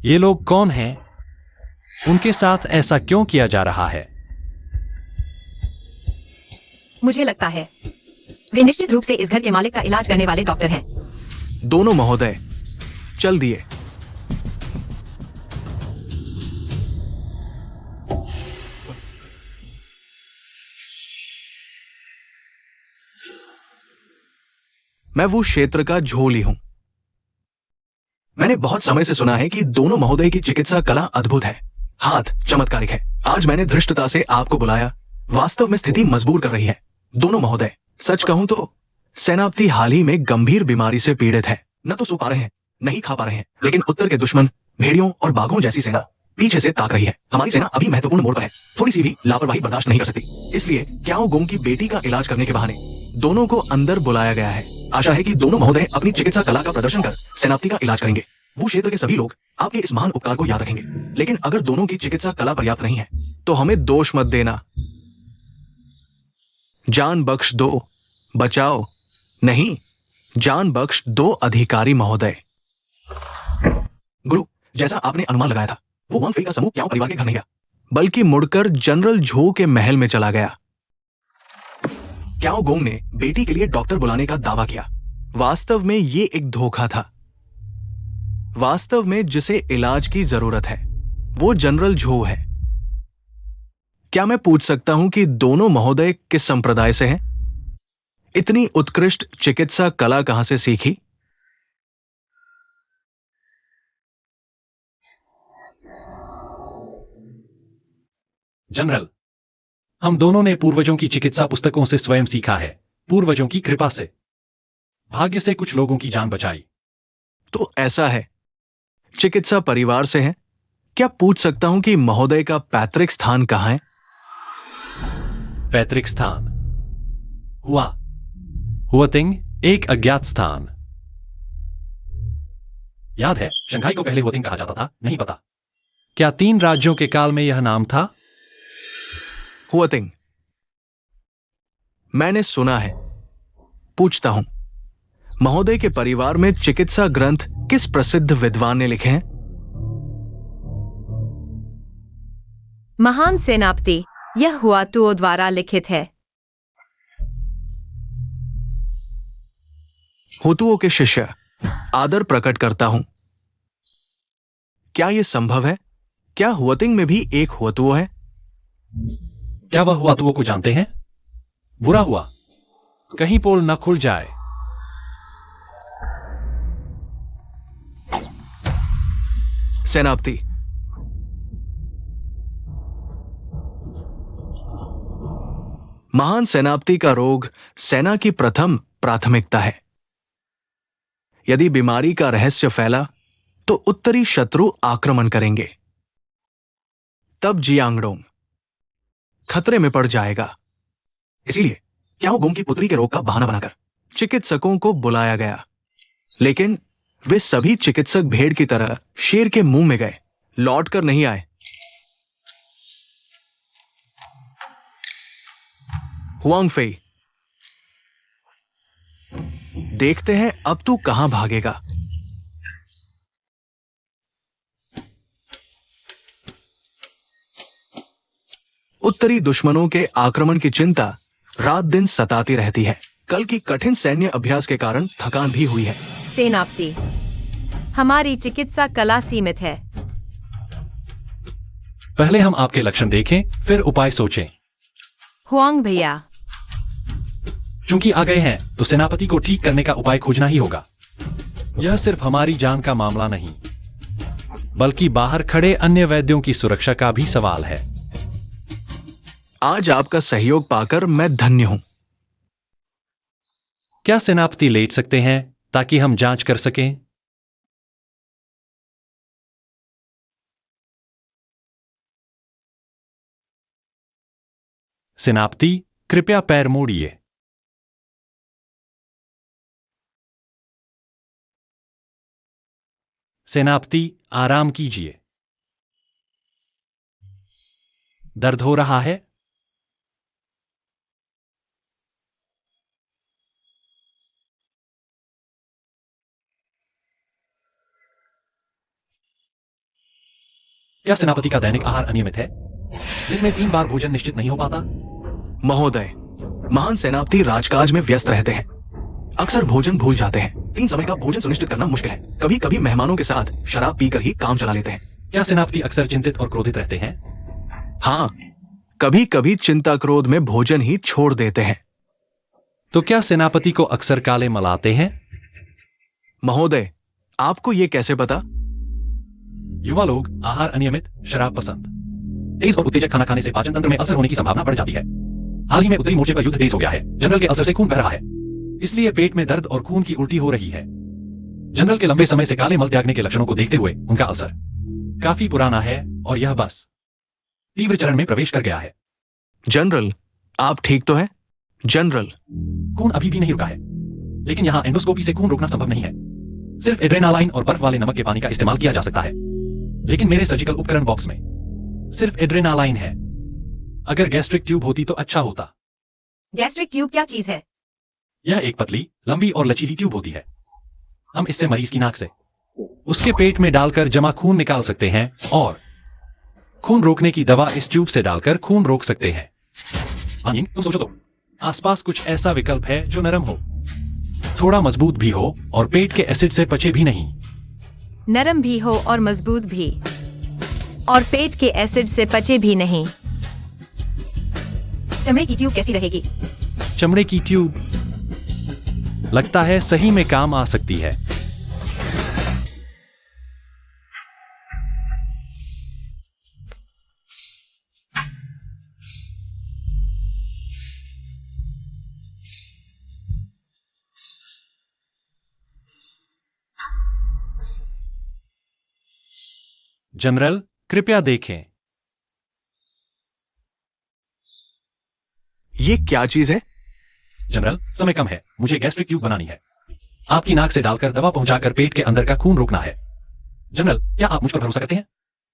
ये लोग कौन हैं? उनके साथ ऐसा क्यों किया जा रहा है? मुझे लगता है वे निश्चित रूप से इस घर के मालिक का इलाज करने वाले डॉक्टर हैं। दोनों महोदय चल दिए। मैं वो क्षेत्र का झोली हूं। मैंने बहुत समय से सुना है कि दोनों महोदय की चिकित्सा कला अद्भुत है, हाथ चमत्कारिक है। आज मैंने धृष्टता से आपको बुलाया। वास्तव में स्थिति मजबूर कर रही है। दोनों महोदय, सच कहूं तो सेनापति हाल ही में गंभीर बीमारी से पीड़ित है। न तो सो पा रहे हैं, नहीं खा पा रहे हैं, लेकिन उत्तर के दुश्मन भेड़ियों और बाघों जैसी सेना पीछे से ताक रही है। हमारी सेना अभी महत्वपूर्ण मोड़ पर है। थोड़ी सी भी लापरवाही बर्दाश्त नहीं कर सकती। इसलिए क्याओ गोंग की बेटी का इलाज करने के बहाने दोनों को अंदर बुलाया गया है। आशा है कि दोनों महोदय अपनी चिकित्सा कला का प्रदर्शन कर सेनापति का इलाज करेंगे। वो क्षेत्र के सभी लोग आपके इस महान उपकार को याद रखेंगे। लेकिन अगर दोनों की चिकित्सा कला पर्याप्त नहीं है तो हमें दोष मत देना। जान बख्श दो, बचाओ नहीं, जान बख्श दो अधिकारी महोदय। गुरु, जैसा आपने अनुमान लगाया था, वो वांग फई का समूह क्याओ परिवार के घर नहीं गया, बल्कि मुड़कर जनरल झो के महल में चला गया। क्याओ गोंग ने बेटी के लिए डॉक्टर बुलाने का दावा किया। वास्तव में ये एक धोखा था। वास्तव में जिसे इलाज की जरूरत है वो जनरल झो है। क्या मैं पूछ सकता हूं कि दोनों महोदय किस संप्रदाय से हैं? इतनी उत्कृष्ट चिकित्सा कला कहां से सीखी? जनरल, हम दोनों ने पूर्वजों की चिकित्सा पुस्तकों से स्वयं सीखा है, पूर्वजों की कृपा से। भाग्य से कुछ लोगों की जान बचाई। तो ऐसा है, चिकित्सा परिवार से हैं। क्या पूछ सकता हूं कि महोदय का पैतृक स्थान कहां है? पैतृक स्थान हुआतिंग, एक अज्ञात स्थान। याद है, शंघाई को पहले हुआतिंग कहा जाता था, नहीं पता। क्या 3 राज्यों के काल में यह नाम था? हुआतिंग। मैंने सुना है। पूछता हूं, महोदय के परिवार में चिकित्सा ग्रंथ किस प्रसिद्ध विद्वान ने लिखे हैं? महान सेनापति, यह हुआतुओ द्वारा लिखित है। हुतुओं के शिष्य, आदर प्रकट करता हूं। क्या यह संभव है? क्या हुआतिंग में भी एक हुआतुओ है? क्या वह हुआतुओ को जानते हैं? बुरा हुआ, कहीं पोल न खुल जाए। सेनापति, महान सेनापति का रोग सेना की प्रथम प्राथमिकता है। यदि बीमारी का रहस्य फैला तो उत्तरी शत्रु आक्रमण करेंगे। तब जियांगडोंग खतरे में पड़ जाएगा। इसीलिए क्याओ गोंग की पुत्री के रोग का बहाना बनाकर चिकित्सकों को बुलाया गया। लेकिन वे सभी चिकित्सक भेड़ की तरह शेर के मुंह में गए, लौट कर नहीं आए। हुआंग फई, देखते हैं अब तू कहां भागेगा। उत्तरी दुश्मनों के आक्रमण की चिंता रात दिन सताती रहती है। कल की कठिन सैन्य अभ्यास के कारण थकान भी हुई है। सेनापति, हमारी चिकित्सा कला सीमित है। पहले हम आपके लक्षण देखें, फिर उपाय सोचें। हुआंग भैया, चूंकि आ गए हैं तो सेनापति को ठीक करने का उपाय खोजना ही होगा। यह सिर्फ हमारी जान का मामला नहीं, बल्कि बाहर खड़े अन्य वैद्यों की सुरक्षा का भी सवाल है। आज आपका सहयोग पाकर मैं धन्य हूं। क्या सेनापति लेट सकते हैं ताकि हम जांच कर सकें? सेनापति, कृपया पैर मोड़िए। सेनापति, आराम कीजिए। दर्द हो रहा है? क्या सेनापति का दैनिक आहार अनियमित है? दिन में 3 बार भोजन निश्चित नहीं हो पाता? महोदय, महान सेनापति राजकाज में व्यस्त रहते हैं, अक्सर भोजन भूल जाते हैं। 3 समय का भोजन सुनिश्चित करना मुश्किल है। कभी कभी मेहमानों के साथ शराब पीकर ही काम चला लेते हैं। क्या सेनापति अक्सर चिंतित और क्रोधित रहते हैं? हाँ, कभी कभी चिंता क्रोध में भोजन ही छोड़ देते हैं। तो क्या सेनापति को अक्सर काले मल आते हैं? महोदय, आपको ये कैसे पता? युवा लोग आहार अनियमित, शराब पसंद, तेज और उत्तेजक खाना खाने से पाचन तंत्र में अल्सर होने की संभावना बढ़ जाती है। हाल ही में उत्तरी मोर्चे पर युद्ध तेज हो गया है। जनरल के अल्सर से खून बह रहा है, इसलिए पेट में दर्द और खून की उल्टी हो रही है। जनरल के लंबे समय से काले मल त्यागने के लक्षणों को देखते हुए उनका अल्सर काफी पुराना है और यह बस तीव्र चरण में प्रवेश कर गया है। जनरल, आप ठीक तो हैं? जनरल, खून अभी भी नहीं रुका है, लेकिन यहाँ एंडोस्कोपी से खून रोकना संभव नहीं है। सिर्फ एड्रेनालाइन और बर्फ वाले नमक के पानी का इस्तेमाल किया जा सकता है, लेकिन मेरे सर्जिकल उपकरण बॉक्स में सिर्फ एड्रेनालाइन है। अगर गैस्ट्रिक ट्यूब होती तो अच्छा होता। गैस्ट्रिक ट्यूब क्या चीज है? यह एक पतली, लंबी और लचीली ट्यूब होती है। हम इससे मरीज की नाक से उसके पेट में डालकर जमा खून निकाल सकते हैं और खून रोकने की दवा इस ट्यूब से डालकर खून रोक सकते हैं। आमीन, तुम सोचो तो, आसपास कुछ ऐसा विकल्प है जो नरम हो, थोड़ा मजबूत भी हो और पेट के एसिड से पचे भी नहीं। नरम भी हो और मजबूत भी, और पेट के एसिड से पचे भी नहीं। चमड़े की ट्यूब कैसी रहेगी? चमड़े की ट्यूब लगता है सही में काम आ सकती है। जनरल, कृपया देखें। ये क्या चीज है? जनरल, समय कम है, मुझे गैस्ट्रिक ट्यूब बनानी है। आपकी नाक से डालकर दवा पहुंचाकर पेट के अंदर का खून रोकना है। जनरल, क्या आप मुझ पर भरोसा करते हैं?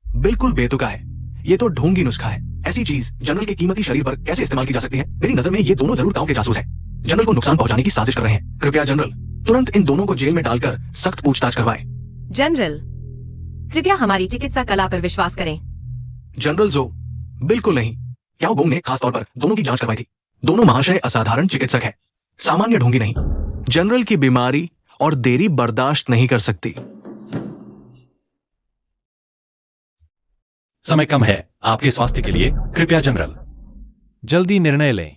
बिल्कुल बेतुका है। ये तो ढोंगी नुस्खा है। ऐसी चीज जनरल के कीमती शरीर पर कैसे इस्तेमाल की जा सकती है? मेरी नजर में ये दोनों जरूर गांव के जासूस हैं। जनरल को नुकसान पहुंचाने की साजिश कर रहे हैं। कृपया जनरल, तुरंत इन दोनों को जेल में डालकर सख्त पूछताछ करवाएं। जनरल, कृपया हमारी चिकित्सा कला पर विश्वास करें। जनरल जो, बिल्कुल नहीं। क्याओ गोंग ने खास तौर पर दोनों की जांच करवाई थी। दोनों महाशय असाधारण चिकित्सक हैं, सामान्य ढोंगी नहीं। जनरल की बीमारी और देरी बर्दाश्त नहीं कर सकती। समय कम है, आपके स्वास्थ्य के लिए कृपया जनरल जल्दी निर्णय लें।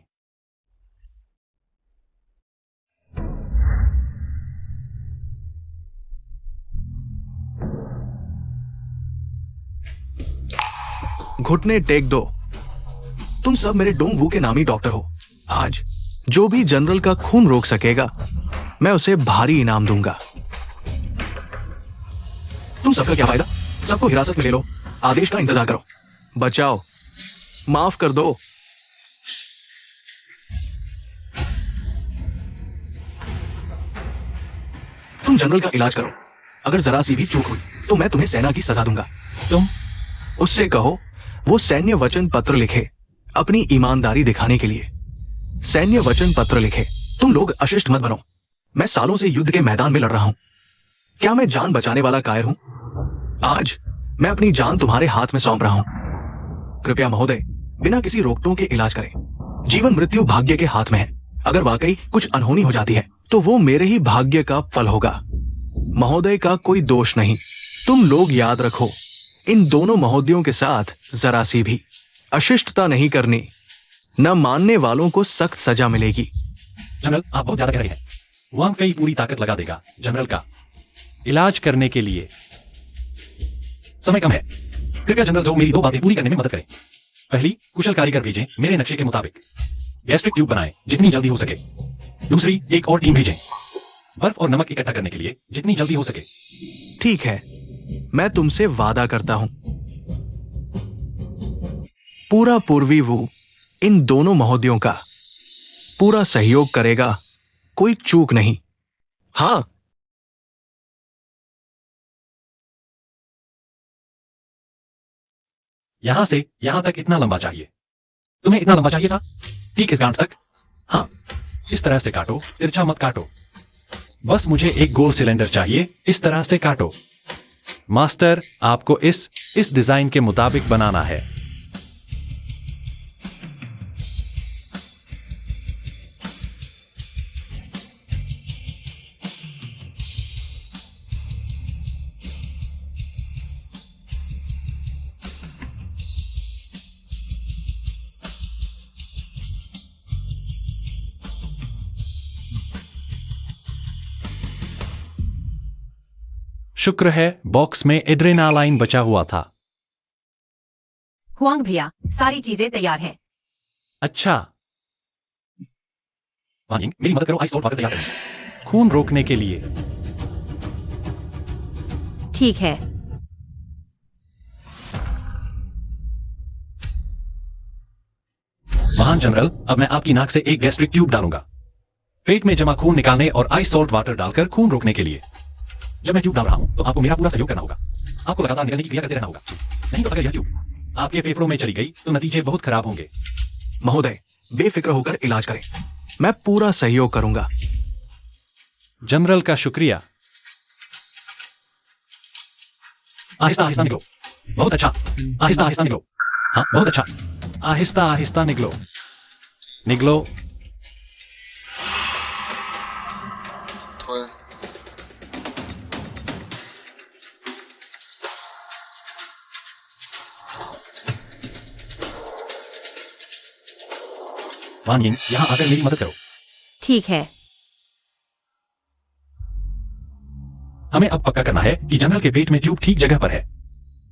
घुटने टेक दो। तुम सब मेरे डोंग वू के नामी डॉक्टर हो। आज जो भी जनरल का खून रोक सकेगा, मैं उसे भारी इनाम दूंगा। तुम सबका क्या फायदा? सबको हिरासत में ले लो, आदेश का इंतजार करो। बचाओ, माफ कर दो। तुम जनरल का इलाज करो। अगर जरा सी भी चूक हुई तो मैं तुम्हें सेना की सजा दूंगा। तुम उससे कहो वो सैन्य वचन पत्र लिखे, अपनी ईमानदारी दिखाने के लिए। सैन्य वचन पत्र लिखे। तुम लोग अशिष्ट मत बनो। मैं सालों से युद्ध के मैदान में लड़ रहा हूं। क्या मैं जान बचाने वाला कायर हूं? आज मैं अपनी जान तुम्हारे हाथ में सौंप रहा हूं। कृपया महोदय, बिना किसी रोकटोक के इलाज करें। जीवन मृत्यु भाग्य के हाथ में है। अगर वाकई कुछ अनहोनी हो जाती है तो वो मेरे ही भाग्य का फल होगा। महोदय का कोई दोष नहीं। तुम लोग याद रखो, इन दोनों महोदयों के साथ जरा सी भी अशिष्टता नहीं करनी। न मानने वालों को सख्त सजा मिलेगी। जनरल, आप बहुत ज्यादा कह रहे हैं। वांग फेई पूरी ताकत लगा देगा जनरल का इलाज करने के लिए। समय कम है, कृपया जनरल जो मेरी 2 बातें पूरी करने में मदद करें। पहली, कुशल कारीगर भेजें मेरे नक्शे के मुताबिक। गैस्ट्रिक ट्यूब बनाएं जितनी जल्दी हो सके। दूसरी, एक और टीम भेजें बर्फ और नमक इकट्ठा करने के लिए जितनी जल्दी हो सके। ठीक है, मैं तुमसे वादा करता हूं। पूरा पूर्वी वो इन दोनों महोदयों का पूरा सहयोग करेगा, कोई चूक नहीं। हाँ, यहां से यहां तक इतना लंबा चाहिए। तुम्हें इतना लंबा चाहिए था? ठीक इस गांठ तक। हाँ, इस तरह से काटो, तिरछा मत काटो। बस मुझे एक गोल सिलेंडर चाहिए, इस तरह से काटो। मास्टर, आपको इस डिजाइन के मुताबिक बनाना है। शुक्र है बॉक्स में एड्रेनालाइन बचा हुआ था। हुआंग भैया, सारी चीजें तैयार हैं। अच्छा, वानिंग, मेरी मदद करो आइस सॉल्ट वाटर तैयार करने। खून रोकने के लिए। ठीक है। महान जनरल, अब मैं आपकी नाक से एक गैस्ट्रिक ट्यूब डालूंगा, पेट में जमा खून निकालने और आइस सॉल्ट वाटर डालकर खून रोकने के लिए। जब मैं ट्यूब डाल रहा हूं तो आपको मेरा पूरा सहयोग करना होगा। आपको लगातार निकलने की क्रिया करते रहना होगा, नहीं तो अगर यह ट्यूब आपके फेफड़ों में चली गई तो नतीजे बहुत खराब होंगे। महोदय, बेफिक्र होकर इलाज करें, मैं पूरा सहयोग करूंगा। जनरल का शुक्रिया। आहिस्ता आहिस्ता निकलो। बहुत अच्छा। आहिस्ता आहिस्ता निकलो। हाँ, बहुत अच्छा। आहिस्ता आहिस्ता निकलो। निकलो। वानिंग, यहां आकर मेरी मदद करो। ठीक है। हमें अब पक्का करना है कि जनरल के पेट में ट्यूब ठीक जगह पर है।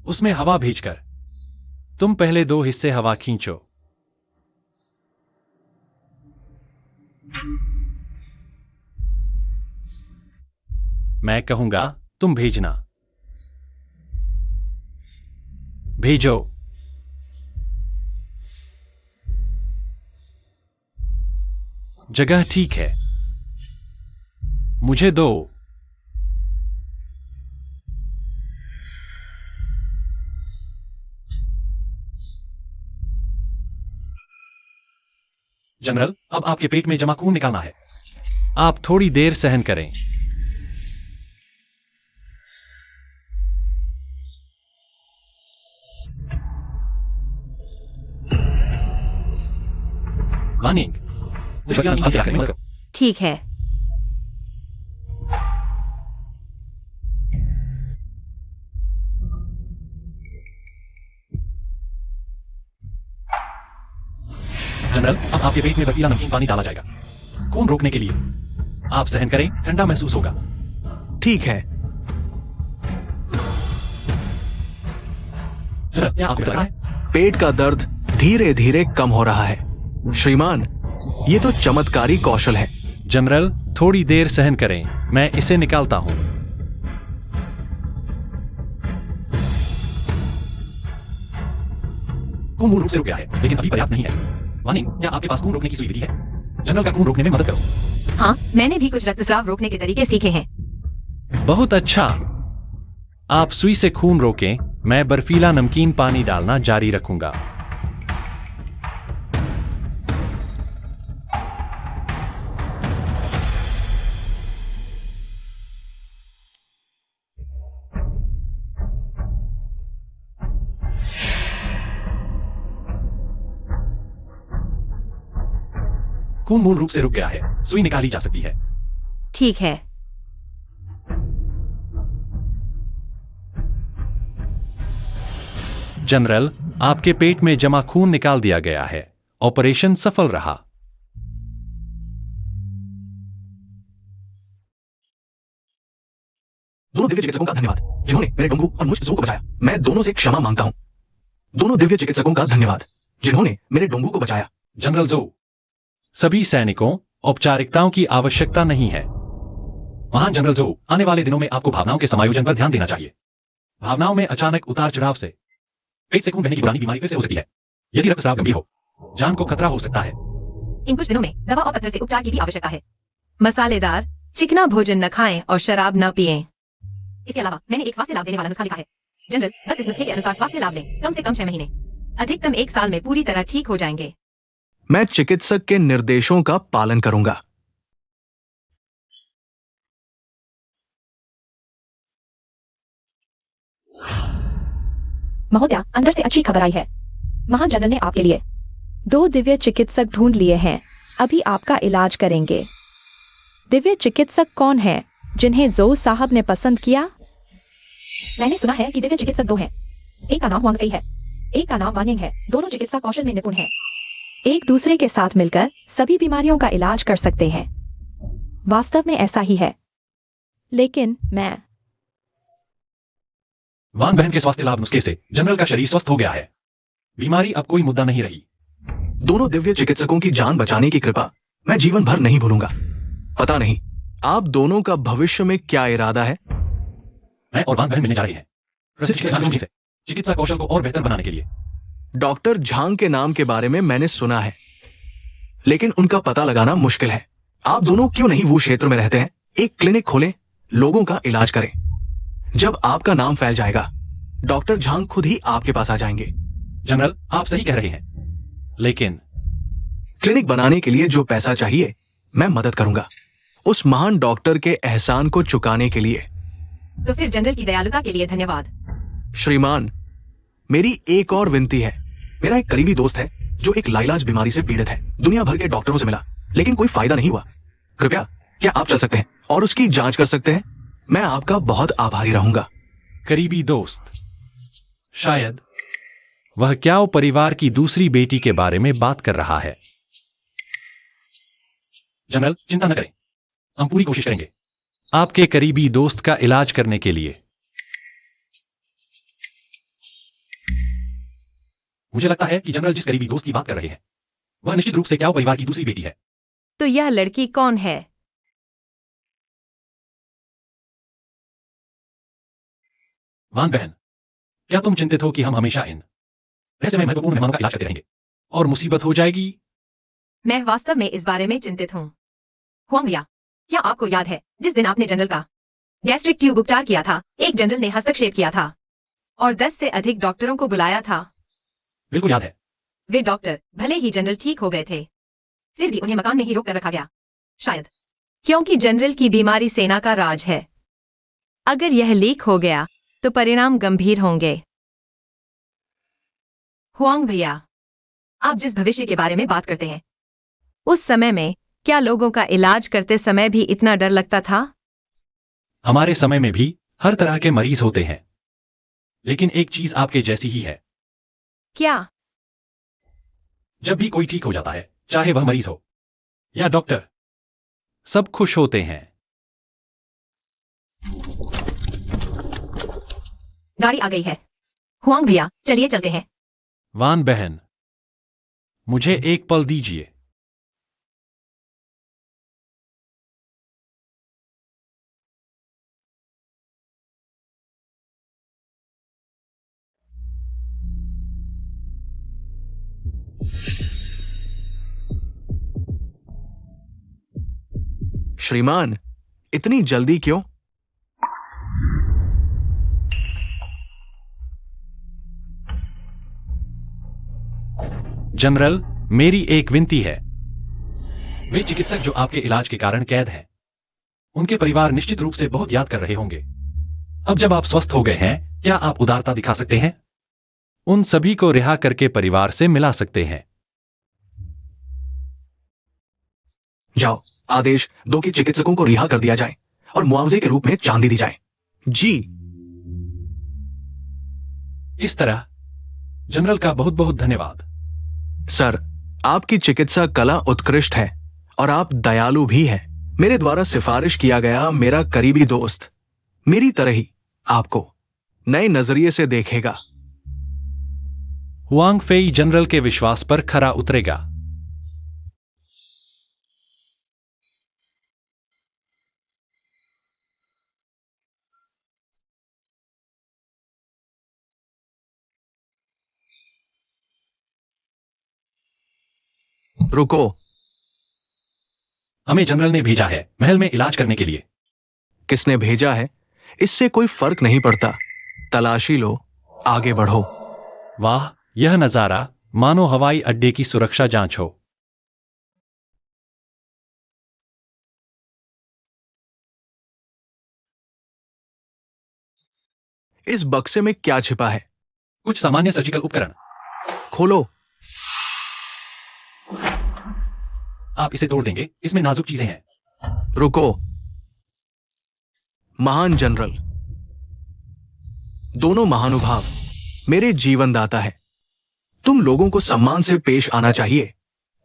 उसमें हवा भेजकर तुम पहले 2 हिस्से हवा खींचो। मैं कहूंगा तुम भेजना। भेजो। जगह ठीक है। मुझे दो। जनरल, अब आपके पेट में जमा खून निकालना है। आप थोड़ी देर सहन करें। वानिंग, ठीक है। जनरल, अब आपके पेट में बर्फीला नमकीन पानी डाला जाएगा खून रोकने के लिए। आप सहन करें, ठंडा महसूस होगा। ठीक है। जनरल, क्या आपको लग रहा है? पेट का दर्द धीरे धीरे कम हो रहा है। श्रीमान, ये तो चमत्कारी कौशल है। जनरल, थोड़ी देर सहन करें, मैं इसे निकालता हूं। खून मूल रूप से रुक गया है, लेकिन अभी पर्याप्त नहीं है। वानिंग, क्या आपके पास खून रोकने की सुई विधि है? जनरल का खून रोकने में मदद करो। हाँ, मैंने भी कुछ रक्तस्राव रोकने के तरीके सीखे हैं। बहुत अच्छा। आप सुई से खून रोकें, मैं बर्फीला नमकीन पानी डालना जारी रखूंगा। खून मूल रूप से रुक गया है, सुई निकाली जा सकती है। ठीक है। जनरल, आपके पेट में जमा खून निकाल दिया गया है। ऑपरेशन सफल रहा। दोनों दिव्य चिकित्सकों का धन्यवाद जिन्होंने मेरे डोंगू और मुझ जू को बचाया। मैं दोनों से क्षमा मांगता हूं। दोनों दिव्य चिकित्सकों का धन्यवाद जिन्होंने मेरे डोंगू को बचाया। जनरल जो, सभी सैनिकों, औपचारिकताओं की आवश्यकता नहीं है। महान जनरल जो, आने वाले दिनों में आपको भावनाओं के समायोजन पर ध्यान देना चाहिए। भावनाओं में अचानक उतार चढ़ाव से पेट से खून बहने की पुरानी बीमारी फिर से हो सकती है। यदि रक्तस्राव गंभीर हो, जान को खतरा हो सकता है। इन कुछ दिनों में दवा और पत्थर से उपचार की भी आवश्यकता है। मसालेदार, चिकना भोजन न खाएं और शराब न पिएं। इसके अलावा मैंने एक स्वास्थ्य लाभ देने वाला नुस्खा लिखा है। जनरल, बस इस नुस्खे के अनुसार स्वास्थ्य लाभ लें, कम से कम 6 महीने, अधिकतम 1 साल में पूरी तरह ठीक हो जाएंगे। मैं चिकित्सक के निर्देशों का पालन करूंगा। महोदया, अंदर से अच्छी खबर आई है। महाजनरल ने आपके लिए 2 दिव्य चिकित्सक ढूंढ लिए हैं, अभी आपका इलाज करेंगे। दिव्य चिकित्सक कौन है जिन्हें जो साहब ने पसंद किया? मैंने सुना है कि दिव्य चिकित्सक 2 हैं। एक का नाम वांग फई है, एक का नाम वानिंग है। दोनों चिकित्सा कौशल में निपुण हैं। एक दूसरे के साथ मिलकर सभी बीमारियों का इलाज कर सकते हैं। वास्तव में ऐसा ही है, लेकिन मैं वांग बहन के स्वास्थ्य लाभ नुस्खे से जनरल का शरीर स्वस्थ हो गया है। बीमारी अब कोई मुद्दा नहीं रही। दोनों दिव्य चिकित्सकों की जान बचाने की कृपा मैं जीवन भर नहीं भूलूंगा। पता नहीं आप दोनों का भविष्य में क्या इरादा है। मैं और वांग बहन मिलने जा रहे हैं प्रसिद्ध चिकित्सा से चिकित्सा कौशल को और बेहतर बनाने के लिए। डॉक्टर झांग के नाम के बारे में मैंने सुना है, लेकिन उनका पता लगाना मुश्किल है। आप दोनों क्यों नहीं वो क्षेत्र में रहते हैं, एक क्लिनिक खोलें, लोगों का इलाज करें। जब आपका नाम फैल जाएगा, डॉक्टर झांग खुद ही आपके पास आ जाएंगे। जनरल, आप सही कह रहे हैं, लेकिन क्लिनिक बनाने के लिए जो पैसा चाहिए मैं मदद करूंगा, उस महान डॉक्टर के एहसान को चुकाने के लिए। तो फिर जनरल की दयालुता के लिए धन्यवाद। श्रीमान, मेरी एक और विनती है। मेरा एक करीबी दोस्त है जो एक लाइलाज बीमारी से पीड़ित है। दुनिया भर के डॉक्टरों से मिला, लेकिन कोई फायदा नहीं हुआ। कृपया क्या आप चल सकते हैं और उसकी जांच कर सकते हैं? मैं आपका बहुत आभारी रहूंगा। करीबी दोस्त, शायद वह क्याओ परिवार की दूसरी बेटी के बारे में बात कर रहा है। जनरल, चिंता न करें, हम पूरी कोशिश करेंगे आपके करीबी दोस्त का इलाज करने के लिए। मुझे लगता है कि जनरल जिस करीबी दोस्त की बात कर रहे हैं वह निश्चित रूप से क्याओ परिवार की दूसरी बेटी है। तो यह लड़की कौन है? वान बहन, क्या तुम चिंतित हो कि हम हमेशा इन रहस्यमय महत्वपूर्ण मेहमानों का इलाज करते रहेंगे और मुसीबत हो जाएगी? मैं वास्तव में इस बारे में चिंतित हूँ। हुआंग भैया, क्या आपको याद है जिस दिन आपने जनरल का गैस्ट्रिक ट्यूब उपचार किया था? एक जनरल ने हस्तक्षेप किया था और 10 से अधिक डॉक्टरों को बुलाया था। बिल्कुल याद है। वे डॉक्टर भले ही जनरल ठीक हो गए थे, फिर भी उन्हें मकान में ही रोक कर रखा गया। शायद क्योंकि जनरल की बीमारी सेना का राज है। अगर यह लीक हो गया तो परिणाम गंभीर होंगे। हुआंग भैया, आप जिस भविष्य के बारे में बात करते हैं, उस समय में क्या लोगों का इलाज करते समय भी इतना डर लगता था? हमारे समय में भी हर तरह के मरीज होते हैं, लेकिन एक चीज आपके जैसी ही है। क्या? जब भी कोई ठीक हो जाता है, चाहे वह मरीज हो या डॉक्टर, सब खुश होते हैं। गाड़ी आ गई है। हुआंग भैया, चलिए चलते हैं। वान बहन, मुझे एक पल दीजिए। श्रीमान, इतनी जल्दी क्यों? जनरल, मेरी एक विनती है। वे चिकित्सक जो आपके इलाज के कारण कैद हैं, उनके परिवार निश्चित रूप से बहुत याद कर रहे होंगे। अब जब आप स्वस्थ हो गए हैं, क्या आप उदारता दिखा सकते हैं? उन सभी को रिहा करके परिवार से मिला सकते हैं। जाओ, आदेश दो कि चिकित्सकों को रिहा कर दिया जाए और मुआवजे के रूप में चांदी दी जाए। जी। इस तरह जनरल का बहुत बहुत धन्यवाद। सर, आपकी चिकित्सा कला उत्कृष्ट है और आप दयालु भी हैं। मेरे द्वारा सिफारिश किया गया मेरा करीबी दोस्त मेरी तरह ही आपको नए नजरिए से देखेगा। हुआंग फेई जनरल के विश्वास पर खरा उतरेगा। रुको, हमें जनरल ने भेजा है महल में इलाज करने के लिए। किसने भेजा है इससे कोई फर्क नहीं पड़ता। तलाशी लो, आगे बढ़ो। वाह, यह नजारा मानो हवाई अड्डे की सुरक्षा जांच हो। इस बक्से में क्या छिपा है? कुछ सामान्य सर्जिकल उपकरण। खोलो। आप इसे तोड़ देंगे, इसमें नाजुक चीजें हैं। रुको। महान जनरल, दोनों महानुभाव मेरे जीवनदाता है। तुम लोगों को सम्मान से पेश आना चाहिए,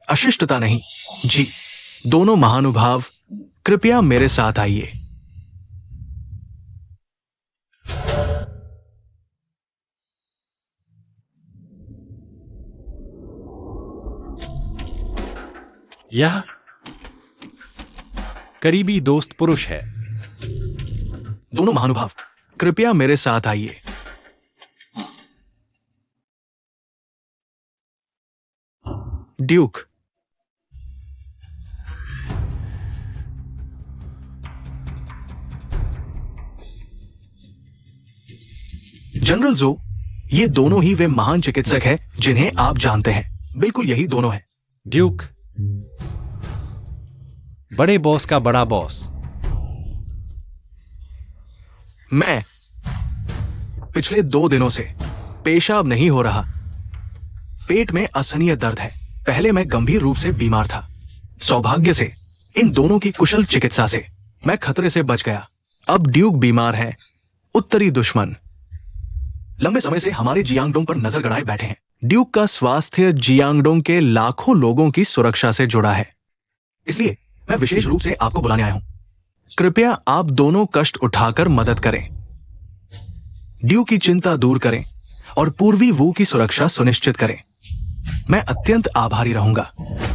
अशिष्टता नहीं। जी, दोनों महानुभाव कृपया मेरे साथ आइए। यह करीबी दोस्त पुरुष है। दोनों महानुभाव कृपया मेरे साथ आइए। ड्यूक, जनरल जो, ये दोनों ही वे महान चिकित्सक हैं जिन्हें आप जानते हैं। बिल्कुल यही दोनों हैं। ड्यूक, बड़े बॉस का बड़ा बॉस। मैं पिछले 2 दिनों से पेशाब नहीं हो रहा। पेट में असहनीय दर्द है। पहले मैं गंभीर रूप से बीमार था। सौभाग्य से इन दोनों की कुशल चिकित्सा से मैं खतरे से बच गया। अब ड्यूक बीमार है, उत्तरी दुश्मन लंबे समय से हमारे जियांगडोंग पर नजर गड़ाए बैठे हैं। ड्यूक का स्वास्थ्य जियांगडोंग के लाखों लोगों की सुरक्षा से जुड़ा है, इसलिए मैं विशेष रूप से आपको बुलाने आया हूं। कृपया आप दोनों कष्ट उठाकर मदद करें, ड्यूक की चिंता दूर करें और पूर्वी वू की सुरक्षा सुनिश्चित करें। मैं अत्यंत आभारी रहूंगा।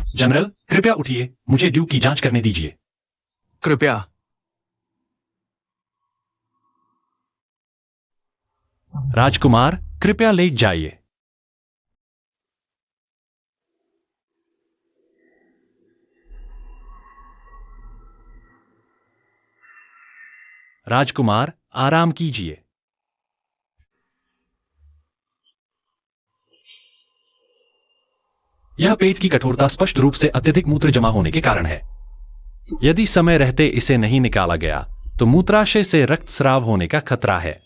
जनरल, कृपया उठिए, मुझे ड्यूक की जांच करने दीजिए। कृपया। राजकुमार, कृपया ले जाइए। राजकुमार, आराम कीजिए। यह पेट की कठोरता स्पष्ट रूप से अत्यधिक मूत्र जमा होने के कारण है। यदि समय रहते इसे नहीं निकाला गया तो मूत्राशय से रक्तस्राव होने का खतरा है।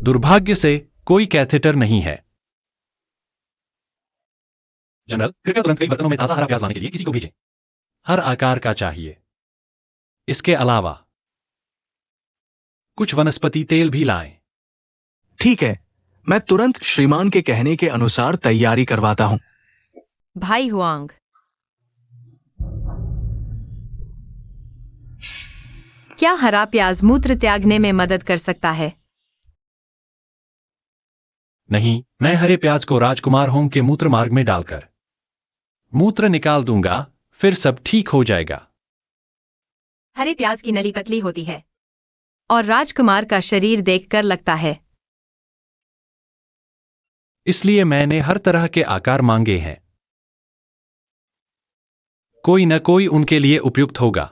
दुर्भाग्य से कोई कैथेटर नहीं है। जनरल, कृपया तुरंत कई बर्तनों में ताजा हरा प्याज लाने के लिए किसी को भेजें। हर आकार का चाहिए। इसके अलावा कुछ वनस्पति तेल भी लाएं। ठीक है, मैं तुरंत श्रीमान के कहने के अनुसार तैयारी करवाता हूं। भाई हुआंग, क्या हरा प्याज मूत्र त्यागने में मदद कर सकता है? नहीं, मैं हरे प्याज को राजकुमार होंग के मूत्र मार्ग में डालकर मूत्र निकाल दूंगा, फिर सब ठीक हो जाएगा। हरे प्याज की नली पतली होती है और राजकुमार का शरीर देखकर लगता है। इसलिए मैंने हर तरह के आकार मांगे हैं। कोई न कोई उनके लिए उपयुक्त होगा।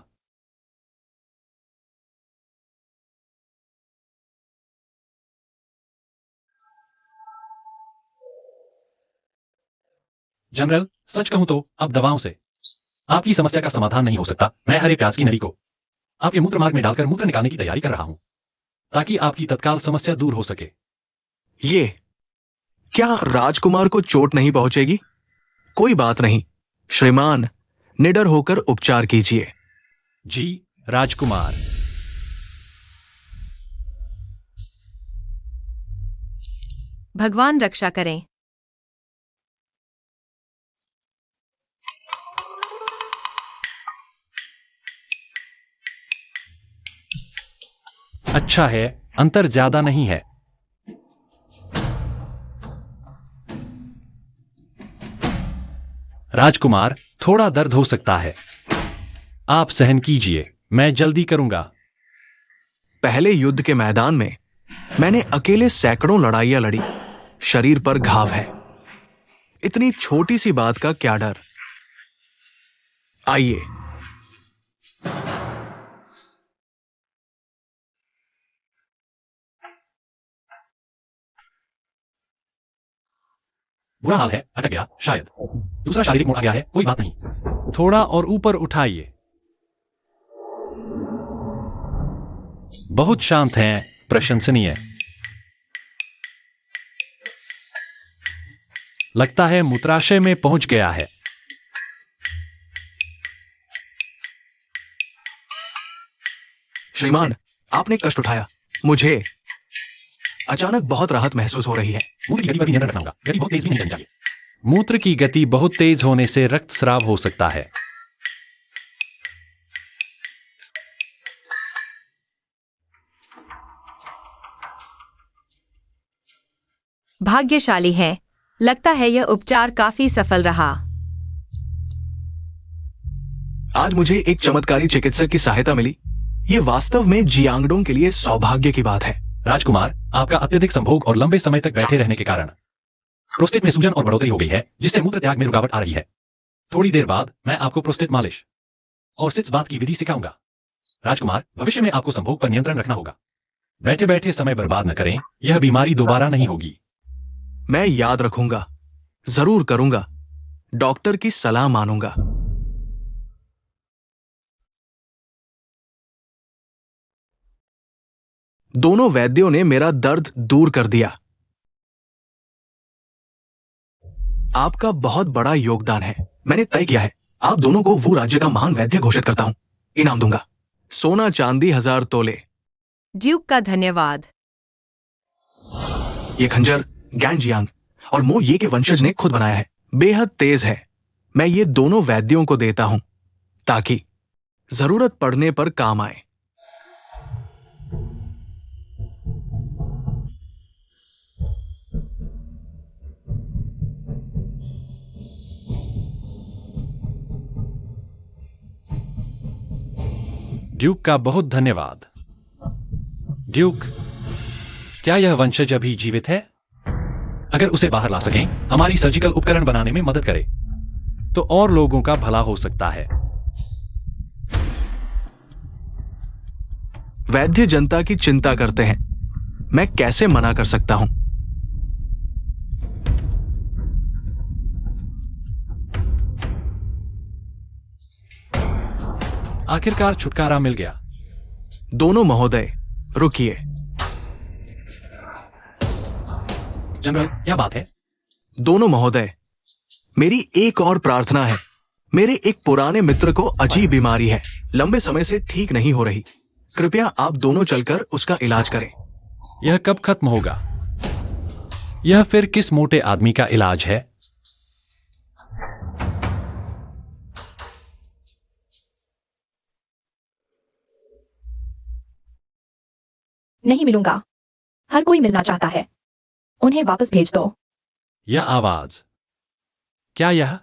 जनरल, सच कहूं तो अब दवाओं से आपकी समस्या का समाधान नहीं हो सकता। मैं हरे प्याज की नली को आपके मूत्र मार्ग में डालकर मूत्र निकालने की तैयारी कर रहा हूं, ताकि आपकी तत्काल समस्या दूर हो सके। ये क्या राजकुमार को चोट नहीं पहुंचेगी? कोई बात नहीं श्रीमान, निडर होकर उपचार कीजिए। जी राजकुमार। भगवान रक्षा करें। अच्छा है, अंतर ज्यादा नहीं है। राजकुमार, थोड़ा दर्द हो सकता है, आप सहन कीजिए, मैं जल्दी करूंगा। पहले युद्ध के मैदान में मैंने अकेले सैकड़ों लड़ाइयां लड़ी। शरीर पर घाव है, इतनी छोटी सी बात का क्या डर। आइए। बुरा हाल है, अटक गया शायद। दूसरा शारीरिक मोड़ आ गया है, कोई बात नहीं। थोड़ा और ऊपर उठाइए। बहुत शांत हैं, प्रशंसनीय। लगता है मूत्राशय में पहुंच गया है। श्रीमान, आपने कष्ट उठाया। मुझे अचानक बहुत राहत महसूस हो रही है। मूत्र की गति पर भी नियंत्रण रखना होगा। गति बहुत तेज भी नहीं करनी चाहिए। मूत्र की गति बहुत तेज होने से रक्तस्राव हो सकता है। भाग्यशाली है। लगता है यह उपचार काफी सफल रहा। आज मुझे एक चमत्कारी चिकित्सक की सहायता मिली। ये वास्तव में जियांगडोंग के लिए सौभाग्य की बात है। राजकुमार, आपका अत्यधिक संभोग और लंबे समय तक बैठे रहने के कारण प्रोस्टेट में सूजन और बढ़ोतरी हो गई है, जिससे मूत्र त्याग में रुकावट आ रही है। थोड़ी देर बाद मैं आपको प्रोस्टेट मालिश और सिट्स बाथ की विधि सिखाऊंगा। राजकुमार, भविष्य में आपको संभोग पर नियंत्रण रखना होगा। बैठे बैठे समय बर्बाद न करें, यह बीमारी दोबारा नहीं होगी। मैं याद रखूंगा, जरूर करूंगा। डॉक्टर की सलाह मानूंगा। दोनों वैद्यों ने मेरा दर्द दूर कर दिया। आपका बहुत बड़ा योगदान है। मैंने तय किया है, आप दोनों को वो राज्य का महान वैद्य घोषित करता हूं। इनाम दूंगा, सोना चांदी 1000 तोले। ड्यूक का धन्यवाद। ये खंजर गैन जियांग और मो ये के वंशज ने खुद बनाया है। बेहद तेज है। मैं ये दोनों वैद्यों को देता हूं ताकि जरूरत पड़ने पर काम आए। ड्यूक का बहुत धन्यवाद। ड्यूक, क्या यह वंशज अभी जीवित है? अगर उसे बाहर ला सकें, हमारी सर्जिकल उपकरण बनाने में मदद करे, तो और लोगों का भला हो सकता है। वैद्य जनता की चिंता करते हैं, मैं कैसे मना कर सकता हूं? आखिरकार छुटकारा मिल गया। दोनों महोदय, रुकिए। जनरल, क्या बात है? दोनों महोदय, मेरी एक और प्रार्थना है। मेरे एक पुराने मित्र को अजीब बीमारी है, लंबे समय से ठीक नहीं हो रही। कृपया आप दोनों चलकर उसका इलाज करें। यह कब खत्म होगा? यह फिर किस मोटे आदमी का इलाज है? नहीं मिलूंगा। हर कोई मिलना चाहता है। उन्हें वापस भेज दो। यह आवाज, क्या यह?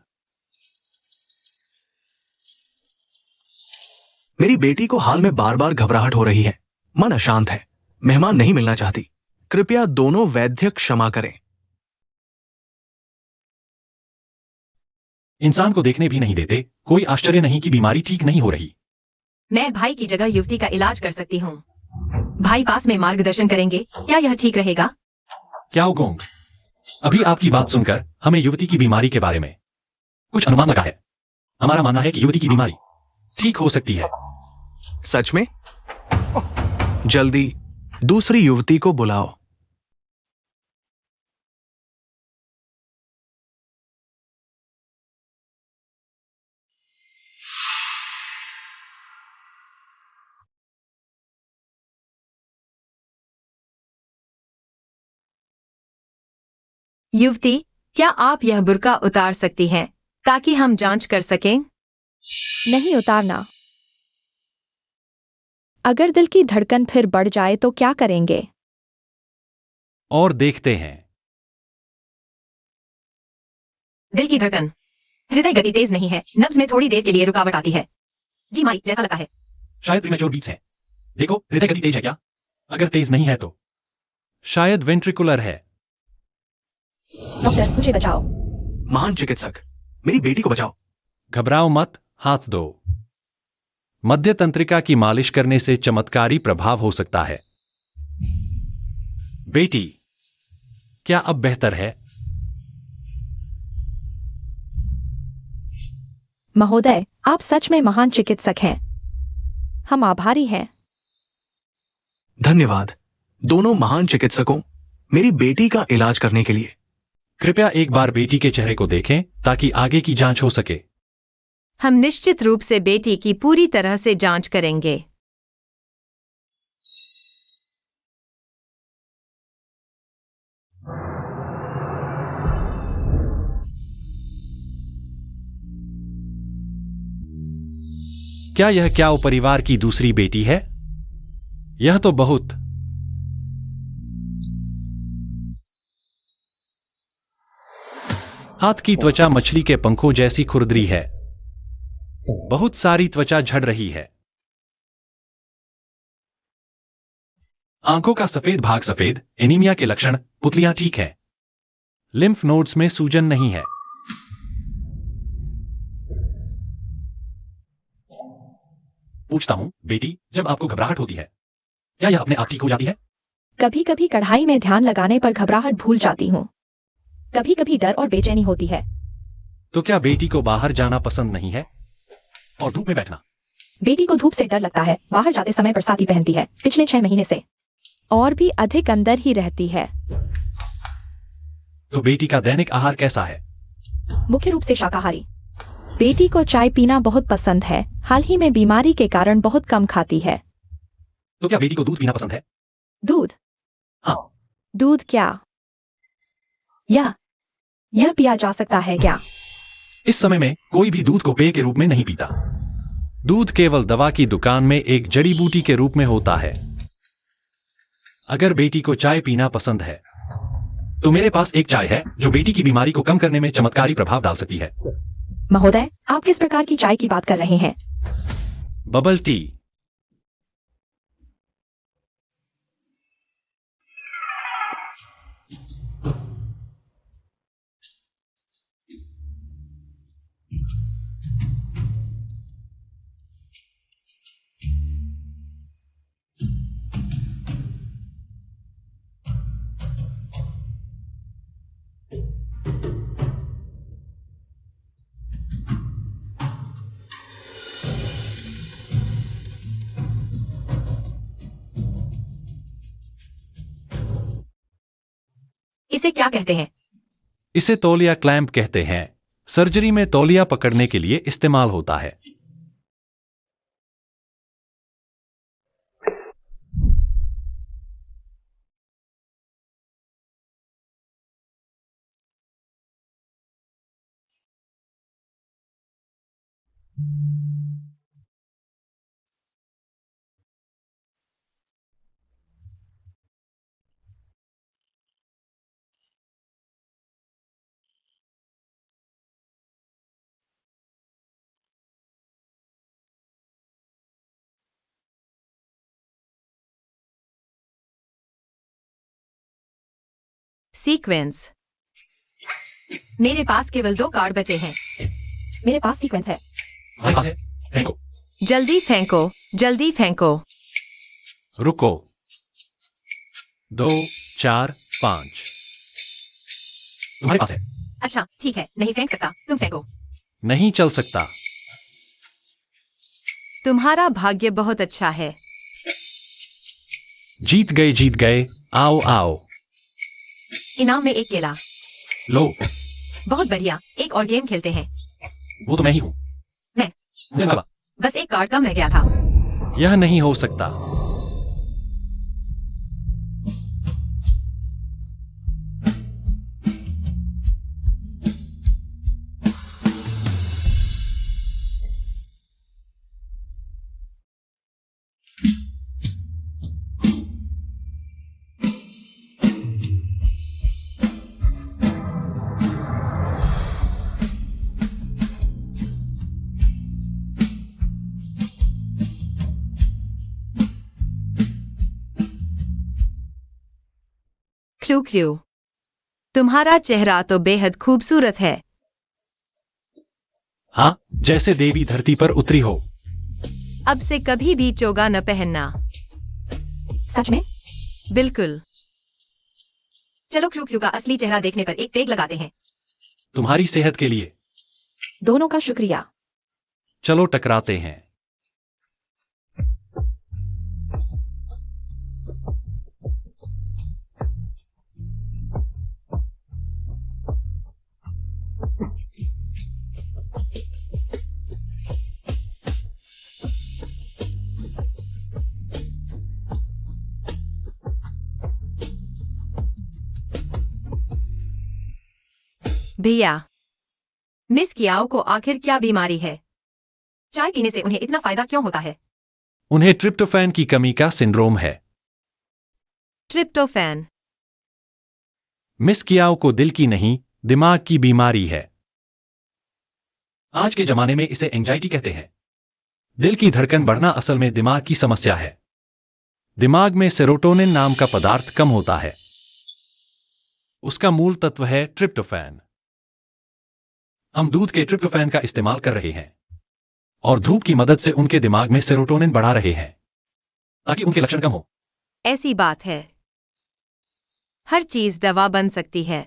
मेरी बेटी को हाल में बार बार घबराहट हो रही है। मन अशांत है। मेहमान नहीं मिलना चाहती। कृपया दोनों वैद्य क्षमा करें। इंसान को देखने भी नहीं देते। कोई आश्चर्य नहीं कि बीमारी ठीक नहीं हो रही। मैं भाई की जगह युवती का इलाज कर सकती हूँ। भाई पास में मार्गदर्शन करेंगे। क्या यह ठीक रहेगा? क्या गोंग, अभी आपकी बात सुनकर हमें युवती की बीमारी के बारे में कुछ अनुमान लगा है। हमारा मानना है कि युवती की बीमारी ठीक हो सकती है। सच में? जल्दी दूसरी युवती को बुलाओ। युवती, क्या आप यह बुर्का उतार सकती हैं ताकि हम जांच कर सकें? नहीं उतारना। अगर दिल की धड़कन फिर बढ़ जाए तो क्या करेंगे? और देखते हैं। दिल की धड़कन, हृदय गति तेज नहीं है। नब्ज में थोड़ी देर के लिए रुकावट आती है। जी माई, जैसा लगता है। शायद प्रीमेच्योर बीट्स हैं। देखो, हृदय गति तेज है क्या? अगर तेज नहीं है तो शायद वेंट्रिकुलर है। डॉक्टर, मुझे बचाओ। महान चिकित्सक, मेरी बेटी को बचाओ। घबराओ मत, हाथ दो। मध्य तंत्रिका की मालिश करने से चमत्कारी प्रभाव हो सकता है। बेटी, क्या अब बेहतर है? महोदय, आप सच में महान चिकित्सक हैं। हम आभारी हैं। धन्यवाद। दोनों महान चिकित्सकों मेरी बेटी का इलाज करने के लिए। कृपया एक बार बेटी के चेहरे को देखें ताकि आगे की जांच हो सके। हम निश्चित रूप से बेटी की पूरी तरह से जांच करेंगे। क्या यह क्याओ परिवार की दूसरी बेटी है? यह तो बहुत हाथ की त्वचा मछली के पंखों जैसी खुरदरी है। बहुत सारी त्वचा झड़ रही है। आंखों का सफेद भाग सफेद, एनीमिया के लक्षण, पुतलियां ठीक है। लिम्फ नोड्स में सूजन नहीं है। पूछता हूं, बेटी, जब आपको घबराहट होती है, क्या यह अपने आप ठीक हो जाती है? कभी कभी कढ़ाई में ध्यान लगाने पर घबराहट भूल जाती हूँ। कभी कभी डर और बेचैनी होती है। तो क्या बेटी को बाहर जाना पसंद नहीं है? और धूप में बैठना? बेटी को धूप से डर लगता है। बाहर जाते समय बरसाती पहनती है पिछले 6 महीने से। और भी अधिक अंदर ही रहती है। तो बेटी का दैनिक आहार कैसा है? मुख्य रूप से शाकाहारी। बेटी को चाय पीना बहुत पसंद है। हाल ही में बीमारी के कारण बहुत कम खाती है। तो क्या बेटी को दूध पीना पसंद है? दूध? हाँ। दूध क्या? यह पिया जा सकता है क्या? इस समय में कोई भी दूध को पेय के रूप में नहीं पीता। दूध केवल दवा की दुकान में एक जड़ी बूटी के रूप में होता है। अगर बेटी को चाय पीना पसंद है, तो मेरे पास एक चाय है जो बेटी की बीमारी को कम करने में चमत्कारी प्रभाव डाल सकती है। महोदय, आप किस प्रकार की चाय की बात कर रहे हैं? Bubble tea. इसे क्या कहते हैं? इसे तौलिया क्लैंप कहते हैं। सर्जरी में तौलिया पकड़ने के लिए इस्तेमाल होता है। सीक्वेंस। मेरे पास केवल 2 कार्ड बचे हैं। मेरे पास सीक्वेंस है। हमारे पास है। फेंको। जल्दी फेंको, जल्दी फेंको। रुको। 2, 4, 5। तुम्हारे पास है। अच्छा, ठीक है, नहीं फेंक सकता, तुम फेंको। नहीं चल सकता। तुम्हारा भाग्य बहुत अच्छा है। जीत गए, जीत गए। आओ आओ। इनाम में एक केला। लो। बहुत बढ़िया, एक और गेम खेलते हैं। वो तो मैं ही हूं। मैं। जिंदाबाद। बस एक कार्ड कम रह गया था। यह नहीं हो सकता। Clue clue. तुम्हारा चेहरा तो बेहद खूबसूरत है। हाँ, जैसे देवी धरती पर उतरी हो। अब से कभी भी चोगा न पहनना। सच में? बिल्कुल। चलो क्लू क्लू का असली चेहरा देखने पर एक पेग लगाते हैं। तुम्हारी सेहत के लिए। दोनों का शुक्रिया। चलो टकराते हैं। भैया, मिस कियाओ को आखिर क्या बीमारी है? चाय पीने से उन्हें इतना फायदा क्यों होता है? उन्हें ट्रिप्टोफैन की कमी का सिंड्रोम है। ट्रिप्टोफैन। मिस कियाओ को दिल की नहीं, दिमाग की बीमारी है। आज के जमाने में इसे एंजाइटी कहते हैं। दिल की धड़कन बढ़ना असल में दिमाग की समस्या है। दिमाग में सेरोटोनिन नाम का पदार्थ कम होता है। उसका मूल तत्व है ट्रिप्टोफैन। हम दूध के ट्रिप्टोफैन का इस्तेमाल कर रहे हैं और धूप की मदद से उनके दिमाग में सेरोटोनिन बढ़ा रहे हैं ताकि उनके लक्षण कम हो। ऐसी बात है। हर चीज दवा बन सकती है।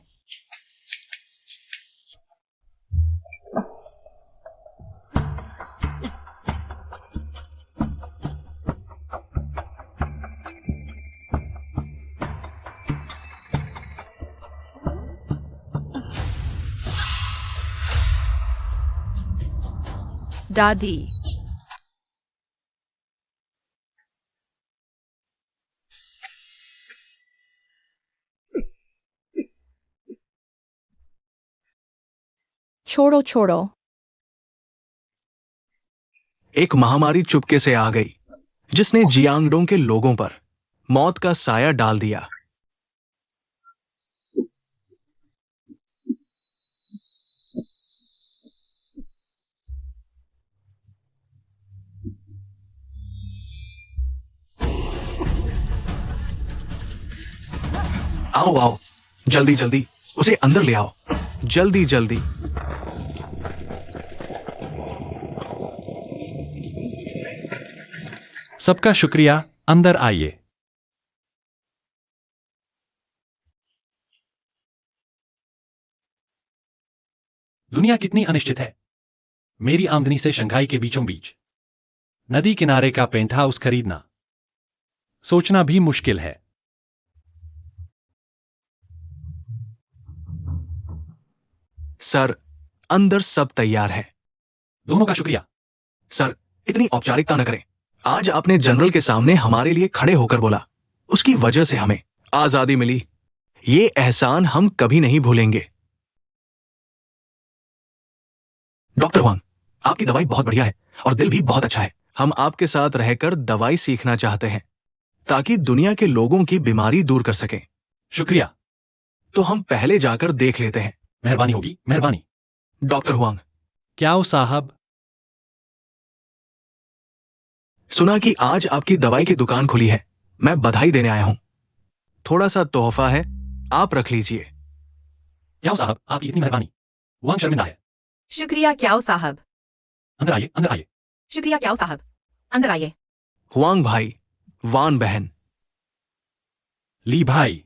दादी, छोड़ो छोड़ो। एक महामारी चुपके से आ गई जिसने जियांगडोंग के लोगों पर मौत का साया डाल दिया। आओ आओ, जल्दी जल्दी उसे अंदर ले आओ, जल्दी जल्दी। सबका शुक्रिया, अंदर आइए। दुनिया कितनी अनिश्चित है। मेरी आमदनी से शंघाई के बीचों बीच नदी किनारे का पेंट हाउस खरीदना सोचना भी मुश्किल है। सर, अंदर सब तैयार है। दोनों का शुक्रिया। सर, इतनी औपचारिकता न करें। आज आपने जनरल के सामने हमारे लिए खड़े होकर बोला, उसकी वजह से हमें आजादी मिली। ये एहसान हम कभी नहीं भूलेंगे। डॉक्टर हुआंग, आपकी दवाई बहुत बढ़िया है और दिल भी बहुत अच्छा है। हम आपके साथ रहकर दवाई सीखना चाहते हैं ताकि दुनिया के लोगों की बीमारी दूर कर सकें। शुक्रिया। तो हम पहले जाकर देख लेते हैं। मेहरबानी होगी, मेहरबानी। डॉक्टर हुआंग, क्याओ साहब, सुना कि आज आपकी दवाई की दुकान खुली है। मैं बधाई देने आया हूं। थोड़ा सा तोहफा है, आप रख लीजिए। क्याओ साहब, आपकी इतनी मेहरबानी। वांग शर्मिंदा है। शुक्रिया क्याओ साहब। अंदर आइए, अंदर आइए। शुक्रिया क्याओ साहब। अंदर आइए। हुआंग भाई, वान बहन, ली भाई,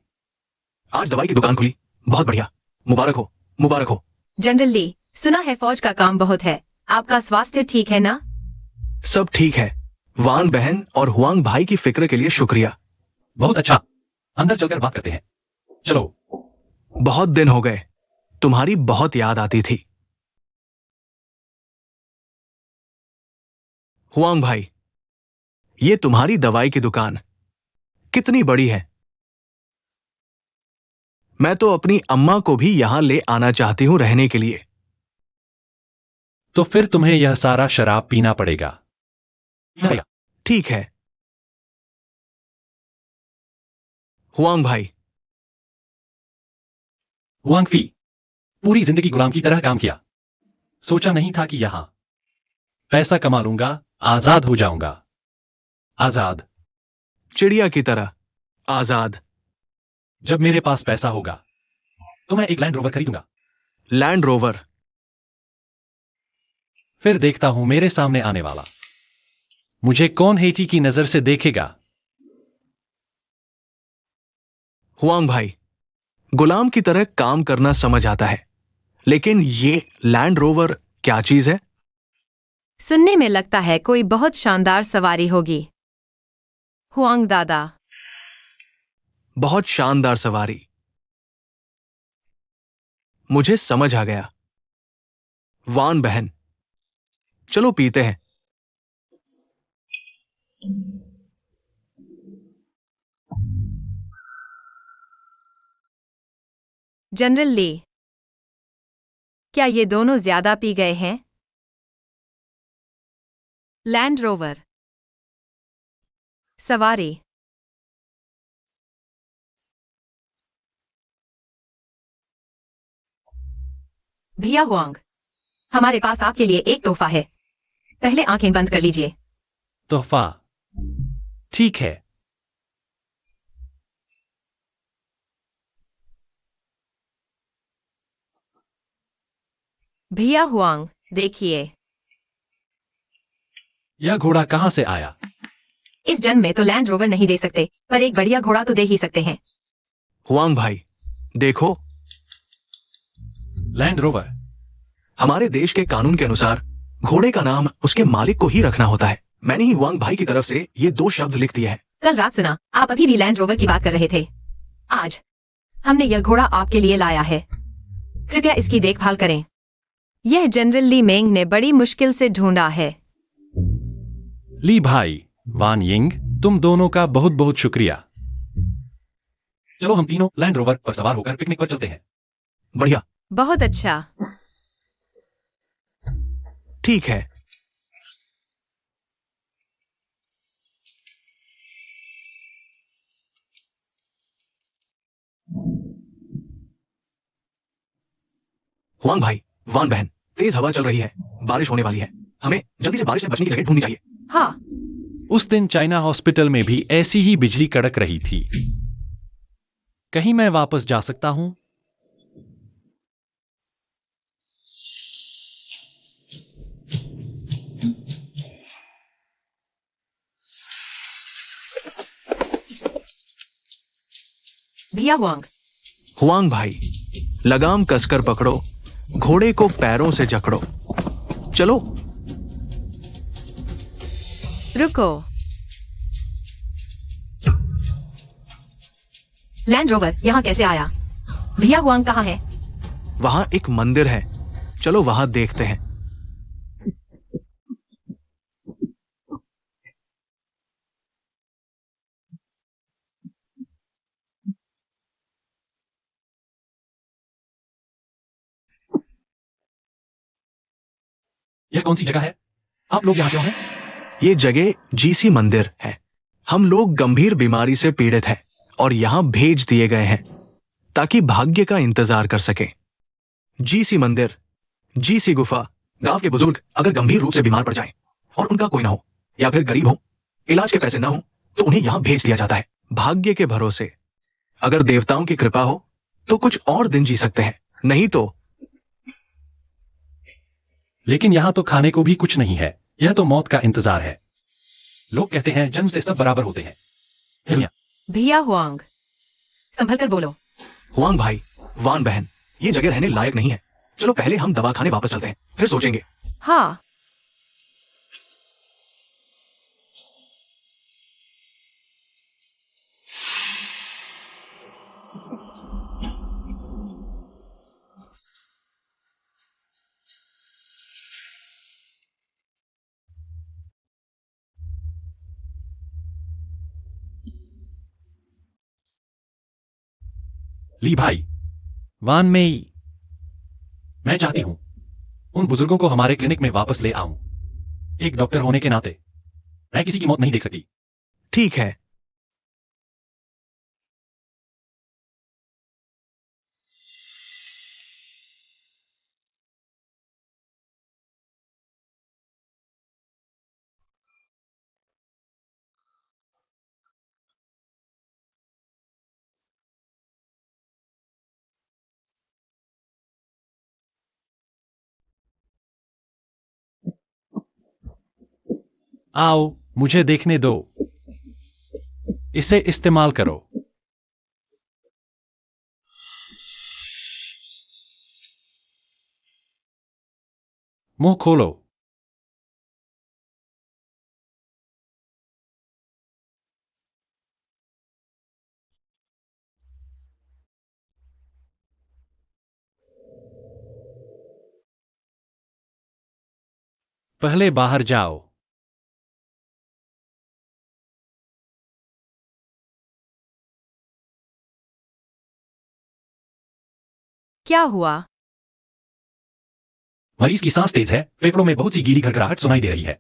आज दवाई की दुकान खुली, बहुत बढ़िया। मुबारक हो, मुबारक हो। जनरल ली, सुना है फौज का काम बहुत है। आपका स्वास्थ्य ठीक है ना? सब ठीक है। वान बहन और हुआंग भाई की फिक्र के लिए शुक्रिया। बहुत अच्छा। अंदर चलकर बात करते हैं। चलो। बहुत दिन हो गए, तुम्हारी बहुत याद आती थी। हुआंग भाई, ये तुम्हारी दवाई की दुकान कितनी बड़ी है। मैं तो अपनी अम्मा को भी यहां ले आना चाहती हूं रहने के लिए। तो फिर तुम्हें यह सारा शराब पीना पड़ेगा। ठीक है। हुआंग भाई, हुआंग फी, पूरी जिंदगी गुलाम की तरह काम किया। सोचा नहीं था कि यहां पैसा कमा लूंगा, आजाद हो जाऊंगा। आजाद। चिड़िया की तरह आजाद। जब मेरे पास पैसा होगा तो मैं एक लैंड रोवर खरीदूंगा। Land Rover? फिर देखता हूं मेरे सामने आने वाला मुझे कौन हेठी की नजर से देखेगा। हुआंग भाई, गुलाम की तरह काम करना समझ आता है, लेकिन ये लैंड रोवर क्या चीज है? सुनने में लगता है कोई बहुत शानदार सवारी होगी। हुआंग दादा, बहुत शानदार सवारी। मुझे समझ आ गया। वान बहन, चलो पीते हैं। जनरल ली, क्या ये दोनों ज्यादा पी गए हैं? Land rover. सवारी। भैया हुआंग, हमारे पास आपके लिए एक तोहफा है। पहले आंखें बंद कर लीजिए। तोहफा। ठीक है। भैया हुआंग, देखिए। यह घोड़ा कहाँ से आया? इस जन्म में तो लैंड रोवर नहीं दे सकते, पर एक बढ़िया घोड़ा तो दे ही सकते हैं। हुआंग भाई, देखो, लैंड रोवर। हमारे देश के कानून के अनुसार घोड़े का नाम उसके मालिक को ही रखना होता है। मैंने ही हुआंग भाई की तरफ से ये 2 शब्द लिख दिए हैं। कल रात सुना, आप अभी भी लैंड रोवर की बात कर रहे थे। आज हमने यह घोड़ा आपके लिए लाया है। कृपया इसकी देखभाल करें। यह जनरल ली मेंग ने बड़ी मुश्किल से ढूंढा है। ली भाई, वान यिंग, तुम दोनों का बहुत बहुत शुक्रिया। चलो हम तीनों लैंड रोवर पर सवार होकर पिकनिक पर चलते हैं। बढ़िया। बहुत अच्छा। ठीक है। हुआंग भाई, वान बहन, तेज हवा चल रही है, बारिश होने वाली है। हमें जल्दी से बारिश से बचने की जगह ढूंढनी चाहिए। हाँ, उस दिन चाइना हॉस्पिटल में भी ऐसी ही बिजली कड़क रही थी। कहीं मैं वापस जा सकता हूं? भैया हुआंग। हुआंग भाई, लगाम कसकर पकड़ो, घोड़े को पैरों से जकड़ो। चलो। रुको। लैंड रोवर यहाँ कैसे आया? भैया हुआंग कहाँ है? वहां एक मंदिर है, चलो वहां देखते हैं। यह कौन सी जगह है? आप लोग यहाँ क्यों हैं? ये जगह जीसी मंदिर है। हम लोग गंभीर बीमारी से पीड़ित हैं और यहाँ भेज दिए गए हैं ताकि भाग्य का इंतजार कर सके। जीसी मंदिर, जीसी गुफा। गांव के बुजुर्ग अगर गंभीर रूप से बीमार पड़ जाएं और उनका कोई ना हो या फिर गरीब हो, इलाज के पैसे ना हो, तो उन्हें यहाँ भेज दिया जाता है भाग्य के भरोसे। अगर देवताओं की कृपा हो तो कुछ और दिन जी सकते हैं, नहीं तो। लेकिन यहाँ तो खाने को भी कुछ नहीं है। यह तो मौत का इंतजार है। लोग कहते हैं जन्म से सब बराबर होते हैं। हिलिया। भैया हुआंग, संभल कर बोलो। हुआंग भाई, वान बहन, ये जगह रहने लायक नहीं है। चलो पहले हम दवाखाने वापस चलते हैं, फिर सोचेंगे। हाँ। ली भाई, वान मेई, मैं चाहती हूं उन बुजुर्गों को हमारे क्लिनिक में वापस ले आऊं। एक डॉक्टर होने के नाते मैं किसी की मौत नहीं देख सकती। ठीक है। आओ, मुझे देखने दो। इसे इस्तेमाल करो। मुंह खोलो। पहले बाहर जाओ। क्या हुआ? मरीज की सांस तेज है, फेफड़ों में बहुत सी गीली घरघराहट सुनाई दे रही है।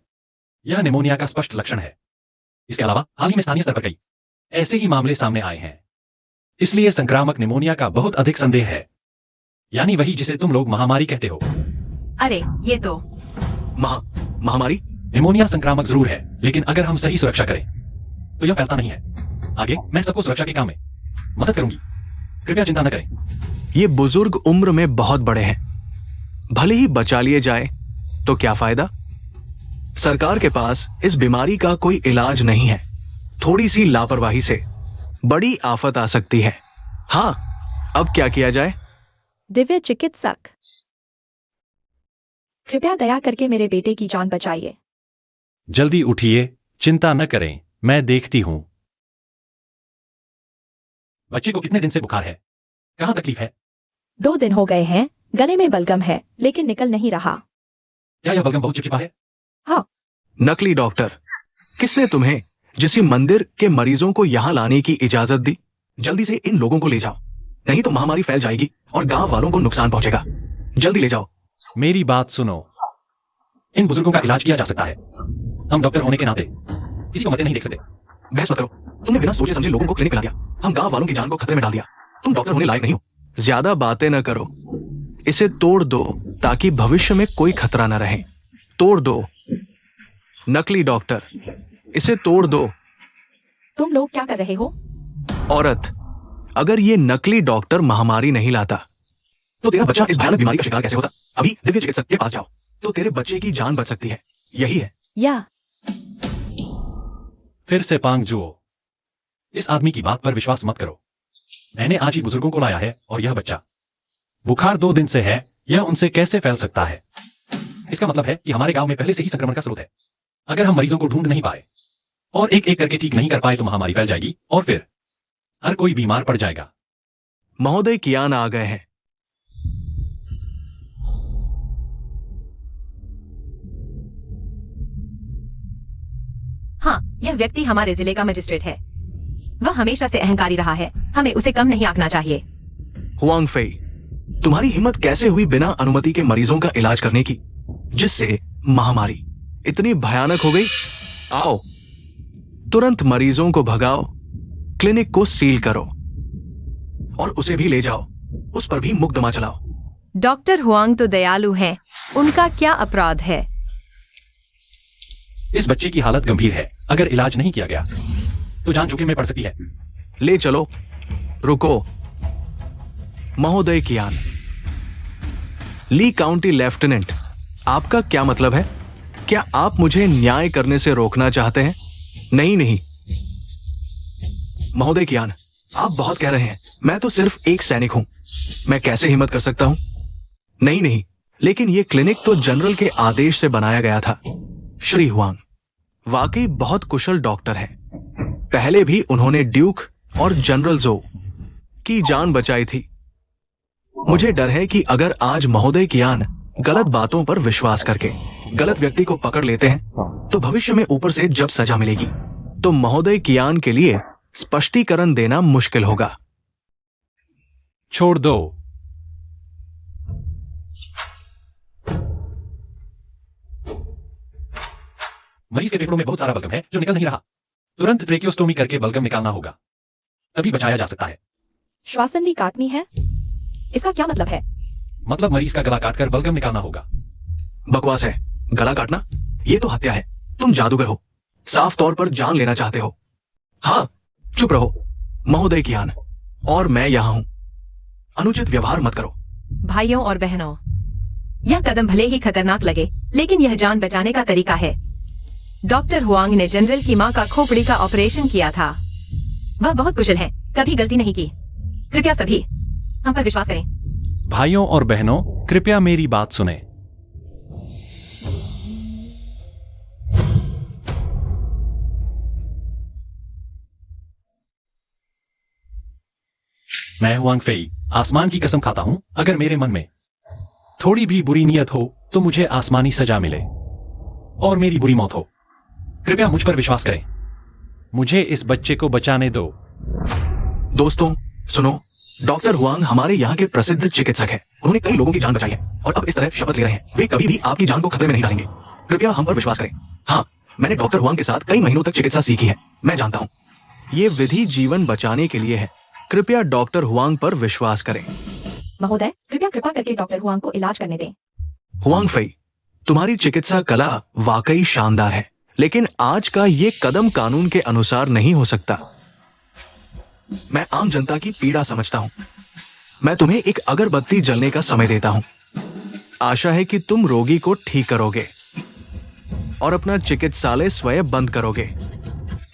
यह निमोनिया का स्पष्ट लक्षण है। इसके अलावा हाल ही में स्थानीय स्तर पर कई ऐसे ही मामले सामने आए हैं। इसलिए संक्रामक निमोनिया का बहुत अधिक संदेह है, यानी वही जिसे तुम लोग महामारी कहते हो। अरे ये तो महामारी? निमोनिया संक्रामक जरूर है, लेकिन अगर हम सही सुरक्षा करें तो यह फैलता नहीं है। आगे मैं सबको सुरक्षा के काम में मदद करूंगी, कृपया चिंता न करें। ये बुजुर्ग उम्र में बहुत बड़े हैं, भले ही बचा लिए जाए तो क्या फायदा? सरकार के पास इस बीमारी का कोई इलाज नहीं है। थोड़ी सी लापरवाही से बड़ी आफत आ सकती है। हाँ, अब क्या किया जाए? दिव्य चिकित्सक, कृपया दया करके मेरे बेटे की जान बचाइए। जल्दी उठिए, चिंता न करें, मैं देखती हूं। बच्चे को कितने दिन से बुखार है? कहां तकलीफ है? 2 दिन हो गए हैं। गले में बलगम है, लेकिन निकल नहीं रहा। क्या यह बलगम बहुत चिपचिपा है? हाँ। नकली डॉक्टर, किसने तुम्हें जिस मंदिर के मरीजों को यहां लाने की इजाजत दी? जल्दी से इन लोगों को ले जाओ, नहीं तो महामारी फैल जाएगी और गांव वालों को नुकसान पहुंचेगा। जल्दी ले जाओ। मेरी बात सुनो, इन बुजुर्गों का इलाज किया जा सकता है। हम डॉक्टर होने के नाते किसी को मरते नहीं देख सकते। बहस मत करो, तुमने बिना सोचे समझे लोगों को क्लिनिक ला दिया। हम गांव वालों की जान को खतरे में डाल दिया। तुम डॉक्टर होने लायक नहीं हो। ज्यादा बातें न करो, इसे तोड़ दो ताकि भविष्य में कोई खतरा न रहे। तोड़ दो। नकली डॉक्टर, इसे तोड़ दो। तुम लोग क्या कर रहे हो? औरत, अगर ये नकली डॉक्टर महामारी नहीं लाता तो तेरा बच्चा इस भयानक बीमारी का शिकार कैसे होता? अभी दिव्य चिकित्सक के पास जाओ तो तेरे बच्चे की जान बच सकती है। यही है। या फिर से पांग जुओ, इस आदमी की बात पर विश्वास मत करो। मैंने आज ही बुजुर्गों को लाया है और यह बच्चा बुखार 2 दिन से है। यह उनसे कैसे फैल सकता है? इसका मतलब है कि हमारे गांव में पहले से ही संक्रमण का स्रोत है। अगर हम मरीजों को ढूंढ नहीं पाए और एक एक करके ठीक नहीं कर पाए तो महामारी फैल जाएगी और फिर हर कोई बीमार पड़ जाएगा। महोदय कियान आ गए हैं। हाँ, यह व्यक्ति हमारे जिले का मजिस्ट्रेट है। वह हमेशा से अहंकारी रहा है, हमें उसे कम नहीं आंकना चाहिए। हुआंग फेई, तुम्हारी हिम्मत कैसे हुई बिना अनुमति के मरीजों का इलाज करने की, जिससे महामारी इतनी भयानक हो गई? आओ, तुरंत मरीजों को भगाओ, क्लिनिक को सील करो और उसे भी ले जाओ। उस पर भी मुकदमा चलाओ। डॉक्टर हुआंग तो दयालु हैं, उनका क्या अपराध है? इस बच्चे की हालत गंभीर है। अगर इलाज नहीं किया गया तो जान जोखिम में पड़ सकती है। ले चलो। रुको महोदय कियान। ली काउंटी लेफ्टिनेंट, आपका क्या मतलब है? क्या आप मुझे न्याय करने से रोकना चाहते हैं? नहीं नहीं महोदय कियान, आप बहुत कह रहे हैं। मैं तो सिर्फ एक सैनिक हूं, मैं कैसे हिम्मत कर सकता हूं? नहीं नहीं, लेकिन यह क्लिनिक तो जनरल के आदेश से बनाया गया था। श्री हुआंग वाकई बहुत कुशल डॉक्टर हैं। पहले भी उन्होंने ड्यूक और जनरल जो की जान बचाई थी। मुझे डर है कि अगर आज महोदय कियान गलत बातों पर विश्वास करके गलत व्यक्ति को पकड़ लेते हैं तो भविष्य में ऊपर से जब सजा मिलेगी तो महोदय कियान के लिए स्पष्टीकरण देना मुश्किल होगा। छोड़ दो। मरीज के फेफड़ों में बहुत सारा बलगम है जो निकल नहीं रहा। तुरंत ट्रेकियोस्टोमी करके बलगम निकालना होगा, तभी बचाया जा सकता है। श्वास नली काटनी है? इसका क्या मतलब है? मतलब मरीज का गला काटकर बलगम निकालना होगा। बकवास है। गला काटना ये तो हत्या है। तुम जादूगर हो, साफ तौर पर जान लेना चाहते हो। हाँ, चुप रहो महोदय कियान, और मैं यहां हूं। अनुचित व्यवहार मत करो। भाइयों और बहनों, यह कदम भले ही खतरनाक लगे, लेकिन यह जान बचाने का तरीका है। डॉक्टर हुआंग ने जनरल की मां का खोपड़ी का ऑपरेशन किया था। वह बहुत कुशल है, कभी गलती नहीं की। कृपया सभी हम पर विश्वास करें। भाइयों और बहनों, कृपया मेरी बात सुने। मैं हुआंग फेई आसमान की कसम खाता हूं, अगर मेरे मन में थोड़ी भी बुरी नीयत हो तो मुझे आसमानी सजा मिले और मेरी बुरी मौत हो। कृपया मुझ पर विश्वास करें। मुझे इस बच्चे को बचाने दो। दोस्तों सुनो, डॉक्टर हुआंग हमारे यहाँ के प्रसिद्ध चिकित्सक हैं। उन्होंने कई लोगों की जान बचाई है और अब इस तरह शपथ ले रहे हैं वे कभी भी आपकी जान को खतरे में नहीं डालेंगे। कृपया हम पर विश्वास करें। हाँ, मैंने डॉक्टर हुआंग के साथ कई महीनों तक चिकित्सा सीखी है, मैं जानता हूँ। ये विधि जीवन बचाने के लिए है। कृपया डॉक्टर हुआंग पर विश्वास करें। महोदय, कृपया कृपा करके डॉक्टर हुआंग को इलाज करने दें। हुआंग फई, तुम्हारी चिकित्सा कला वाकई शानदार है, लेकिन आज का ये कदम कानून के अनुसार नहीं हो सकता। मैं आम जनता की पीड़ा समझता हूं। मैं तुम्हें एक अगरबत्ती जलने का समय देता हूं। आशा है कि तुम रोगी को ठीक करोगे और अपना चिकित्सालय स्वयं बंद करोगे।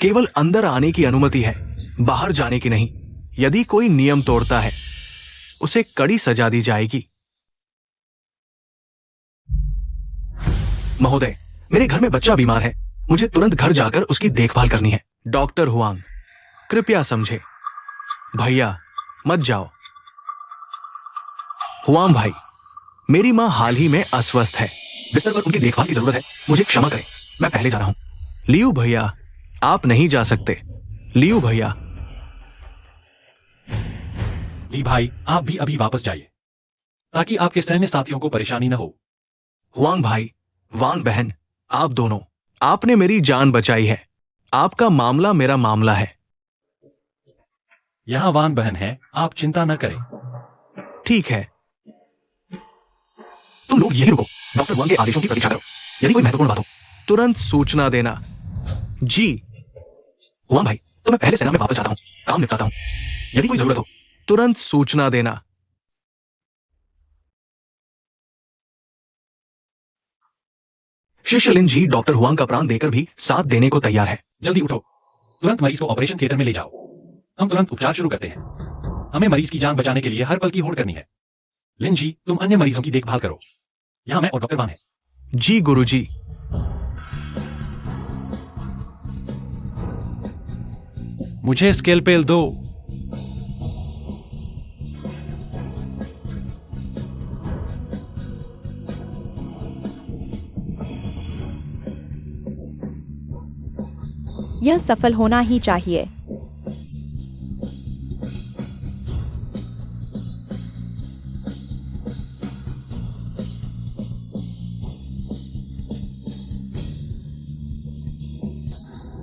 केवल अंदर आने की अनुमति है, बाहर जाने की नहीं। यदि कोई नियम तोड़ता है उसे कड़ी सजा दी जाएगी। महोदय, मेरे घर में बच्चा बीमार है, मुझे तुरंत घर जाकर उसकी देखभाल करनी है। डॉक्टर हुआंग, कृपया समझे। भैया, मत जाओ। हुआंग भाई, मेरी मां हाल ही में अस्वस्थ है, बिस्तर पर उनकी देखभाल की जरूरत है। मुझे क्षमा करें, मैं पहले जा रहा हूं। लियू भैया, आप नहीं जा सकते। लियू भैया। ली भाई, आप भी अभी वापस जाइए ताकि आपके सैन्य साथियों को परेशानी न हो। हुआंग भाई, वान बहन, आप दोनों, आपने मेरी जान बचाई है। आपका मामला मेरा मामला है। यहाँ वान बहन है, आप चिंता न करें। ठीक है, तुम लोग यही रुको, डॉक्टर हुआंग के आदेशों की प्रतीक्षा करो। यदि कोई महत्वपूर्ण बात हो तुरंत सूचना देना। जी। हुआंग भाई, तो मैं पहले सेना में वापस जाता हूं, काम निपटाता हूं। यदि कोई जरूरत हो तुरंत सूचना देना। शिष्य लिन जी डॉक्टर हुआंग का प्राण देकर भी साथ देने को तैयार है। जल्दी उठो, तुरंत मरीज को ऑपरेशन थिएटर में ले जाओ। हम तुरंत उपचार शुरू करते हैं। हमें मरीज की जान बचाने के लिए हर पल की होड़ करनी है। लिन जी, तुम अन्य मरीजों की देखभाल करो। यहाँ मैं और डॉक्टर वान है। जी गुरुजी। मुझे स्केलपेल दो। यह सफल होना ही चाहिए।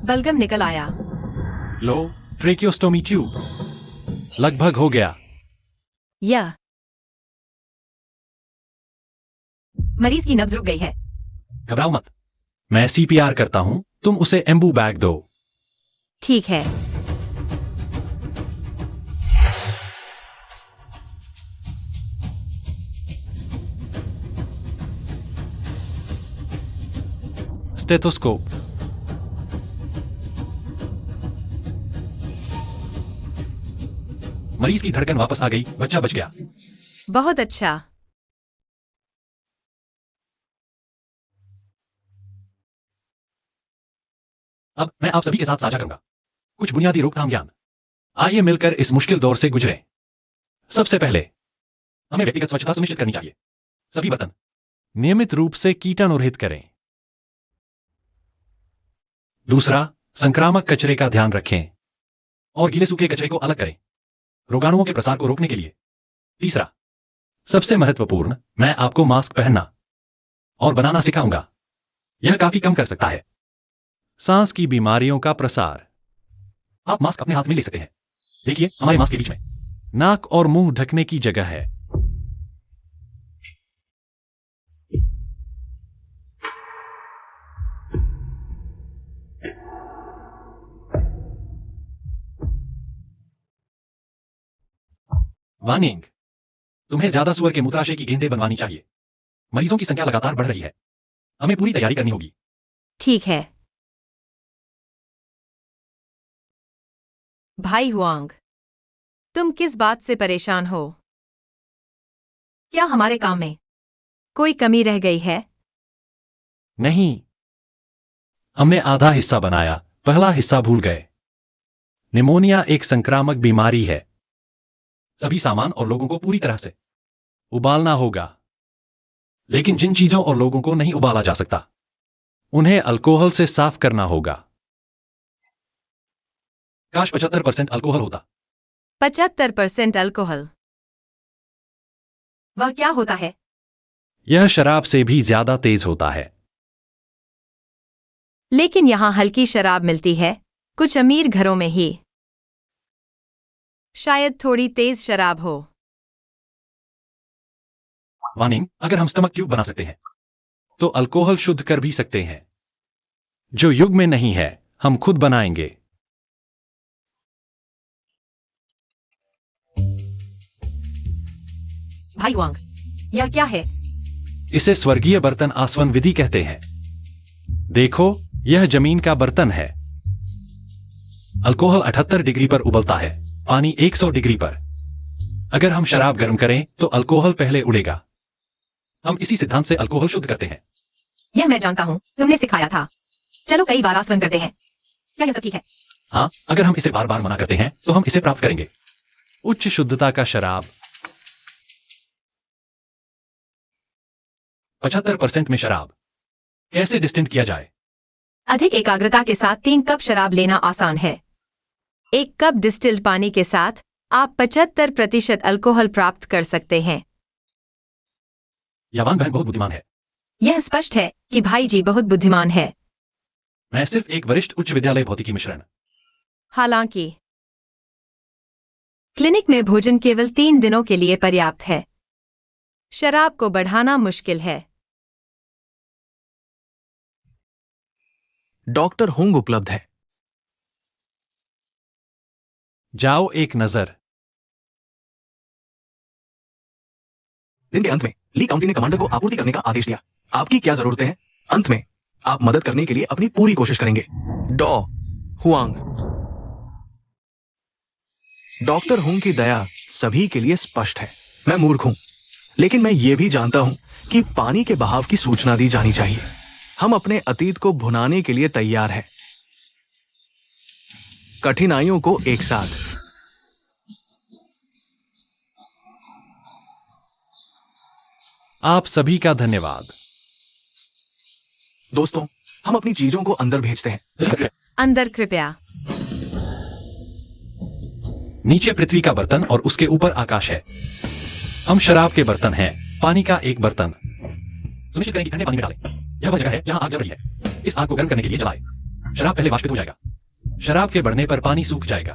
बलगम निकल आया। लो, ट्रेकियोस्टोमी ट्यूब लगभग हो गया। यह मरीज की नब्ज रुक गई है। घबराओ मत, मैं सीपीआर करता हूं, तुम उसे एम्बू बैग दो। ठीक है। स्टेथोस्कोप। मरीज की धड़कन वापस आ गई, बच्चा बच गया। बहुत अच्छा। अब मैं आप सभी के साथ साझा करूंगा कुछ बुनियादी रोकथाम ज्ञान। आइए मिलकर इस मुश्किल दौर से गुजरें। सबसे पहले हमें व्यक्तिगत स्वच्छता सुनिश्चित करनी चाहिए। सभी बर्तन नियमित रूप से कीटाणुरहित करें। दूसरा, संक्रामक कचरे का ध्यान रखें और गीले सूखे कचरे को अलग करें, रोगाणुओं के प्रसार को रोकने के लिए। तीसरा, सबसे महत्वपूर्ण, मैं आपको मास्क पहनना और बनाना सिखाऊंगा। यह काफी कम कर सकता है सांस की बीमारियों का प्रसार। आप मास्क अपने हाथ में ले सकते हैं। देखिए, हमारे मास्क के बीच में नाक और मुंह ढकने की जगह है। वार्निंग, तुम्हें ज्यादा सुअर के मूत्राशय की गेंदें बनवानी चाहिए। मरीजों की संख्या लगातार बढ़ रही है, हमें पूरी तैयारी करनी होगी। ठीक है। भाई हुआंग, तुम किस बात से परेशान हो? क्या हमारे काम में कोई कमी रह गई है? नहीं, हमने आधा हिस्सा बनाया, पहला हिस्सा भूल गए। निमोनिया एक संक्रामक बीमारी है। सभी सामान और लोगों को पूरी तरह से उबालना होगा, लेकिन जिन चीजों और लोगों को नहीं उबाला जा सकता उन्हें अल्कोहल से साफ करना होगा। काश 75% अल्कोहल होता। 75% अल्कोहल। वह क्या होता है? यह शराब से भी ज्यादा तेज होता है। लेकिन यहाँ हल्की शराब मिलती है, कुछ अमीर घरों में ही। शायद थोड़ी तेज शराब हो। वार्निंग, अगर हम स्टमक ट्यूब बना सकते हैं तो अल्कोहल शुद्ध कर भी सकते हैं। जो युग में नहीं है, हम खुद बनाएंगे। भाई वांग, यह क्या है? इसे स्वर्गीय बर्तन आसवन विधि कहते हैं। देखो, यह जमीन का बर्तन है। अल्कोहल 78 डिग्री पर उबलता है, पानी 100 डिग्री पर। अगर हम शराब गर्म करें तो अल्कोहल पहले उड़ेगा। हम इसी सिद्धांत से अल्कोहल शुद्ध करते हैं। यह मैं जानता हूँ, तुमने सिखाया था। चलो कई बार आसवन करते हैं। क्या यह सब ठीक है? हाँ, अगर हम इसे बार बार मना करते हैं तो हम इसे प्राप्त करेंगे। उच्च शुद्धता का शराब। 75% में शराब कैसे डिस्टिंट किया जाए? अधिक एकाग्रता के साथ 3 कप शराब लेना आसान है। 1 कप डिस्टिल्ड पानी के साथ आप 75% अल्कोहल प्राप्त कर सकते हैं। यावान बहन बहुत बुद्धिमान है। यह स्पष्ट है कि भाई जी बहुत बुद्धिमान है। मैं सिर्फ एक वरिष्ठ उच्च विद्यालय भौतिकी मिश्रण। हालांकि क्लिनिक में भोजन केवल 3 दिनों के लिए पर्याप्त है। शराब को बढ़ाना मुश्किल है। डॉक्टर हुंग उपलब्ध है। जाओ एक नजर। दिन के अंत में ली काउंटी ने कमांडर को आपूर्ति करने का आदेश दिया। आपकी क्या जरूरतें हैं? अंत में आप मदद करने के लिए अपनी पूरी कोशिश करेंगे। डॉ हुआंग। डॉक्टर हुंग की दया सभी के लिए स्पष्ट है। मैं मूर्ख हूं, लेकिन मैं ये भी जानता हूं कि पानी के बहाव की सूचना दी जानी चाहिए। हम अपने अतीत को भुनाने के लिए तैयार हैं, कठिनाइयों को एक साथ। आप सभी का धन्यवाद। दोस्तों, हम अपनी चीजों को अंदर भेजते हैं। अंदर कृपया। नीचे पृथ्वी का बर्तन और उसके ऊपर आकाश है। हम शराब के बर्तन हैं, पानी का एक बर्तन। सुनिश्चित करें कि ठंडे पानी में डालें। यह वह जगह है जहां आग जल रही है। इस आग को गर्म करने के लिए जलाएं। शराब पहले वाष्पित हो जाएगा। शराब के बढ़ने पर पानी सूख जाएगा।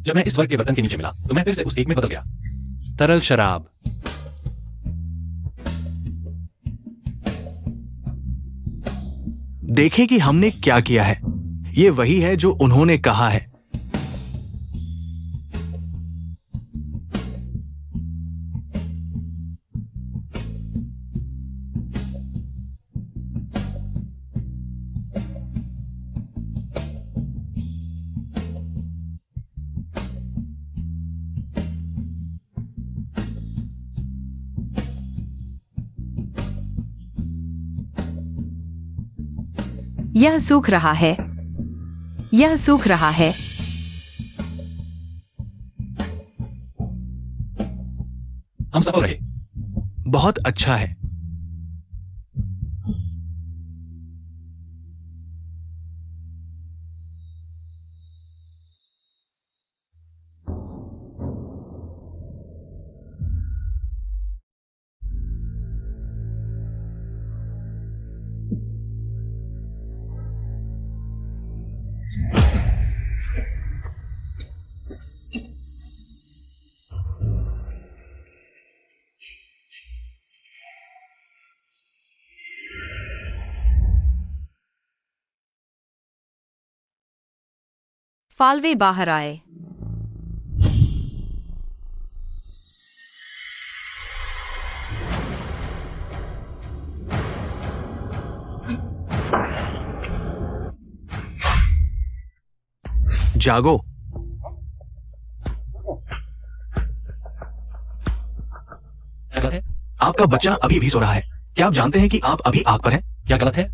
जब मैं इस वर्ग के बर्तन के नीचे मिला तो मैं फिर से उस एक में बदल गया। तरल शराब। देखें कि हमने क्या किया है। ये वही है जो उन्होंने कहा है। यह सूख रहा है। यह सूख रहा है। हम सफल रहे। बहुत अच्छा है। फालवे बाहर आए। जागो। क्या गलत है? आपका बच्चा अभी भी सो रहा है। क्या आप जानते हैं कि आप अभी आग पर हैं? क्या गलत है?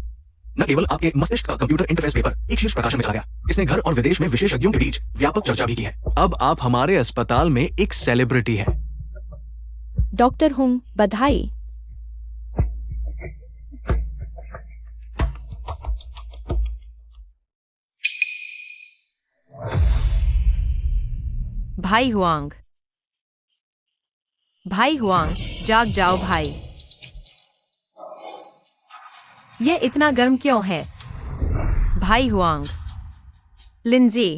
न केवल आपके मस्तिष्क का कंप्यूटर इंटरफेस पेपर एक शीर्ष प्रकाशन में चला गया, इसने घर और विदेश में विशेषज्ञों के बीच व्यापक चर्चा भी की है। अब आप हमारे अस्पताल में एक सेलिब्रिटी हैं। डॉक्टर हुंग, बधाई। भाई हुआंग, भाई हुआंग, जाग जाओ भाई। यह इतना गर्म क्यों है? भाई हुआंग, लिंजी,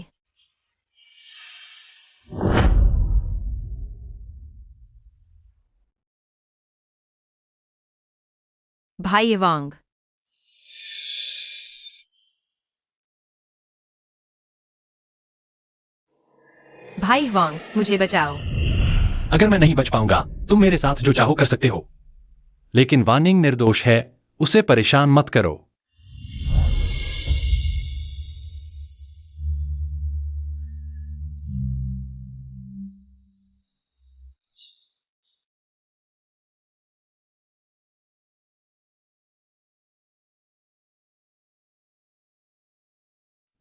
भाई वांग, भाई वांग, मुझे बचाओ। अगर मैं नहीं बच पाऊंगा तुम मेरे साथ जो चाहो कर सकते हो, लेकिन वानिंग निर्दोष है, उसे परेशान मत करो।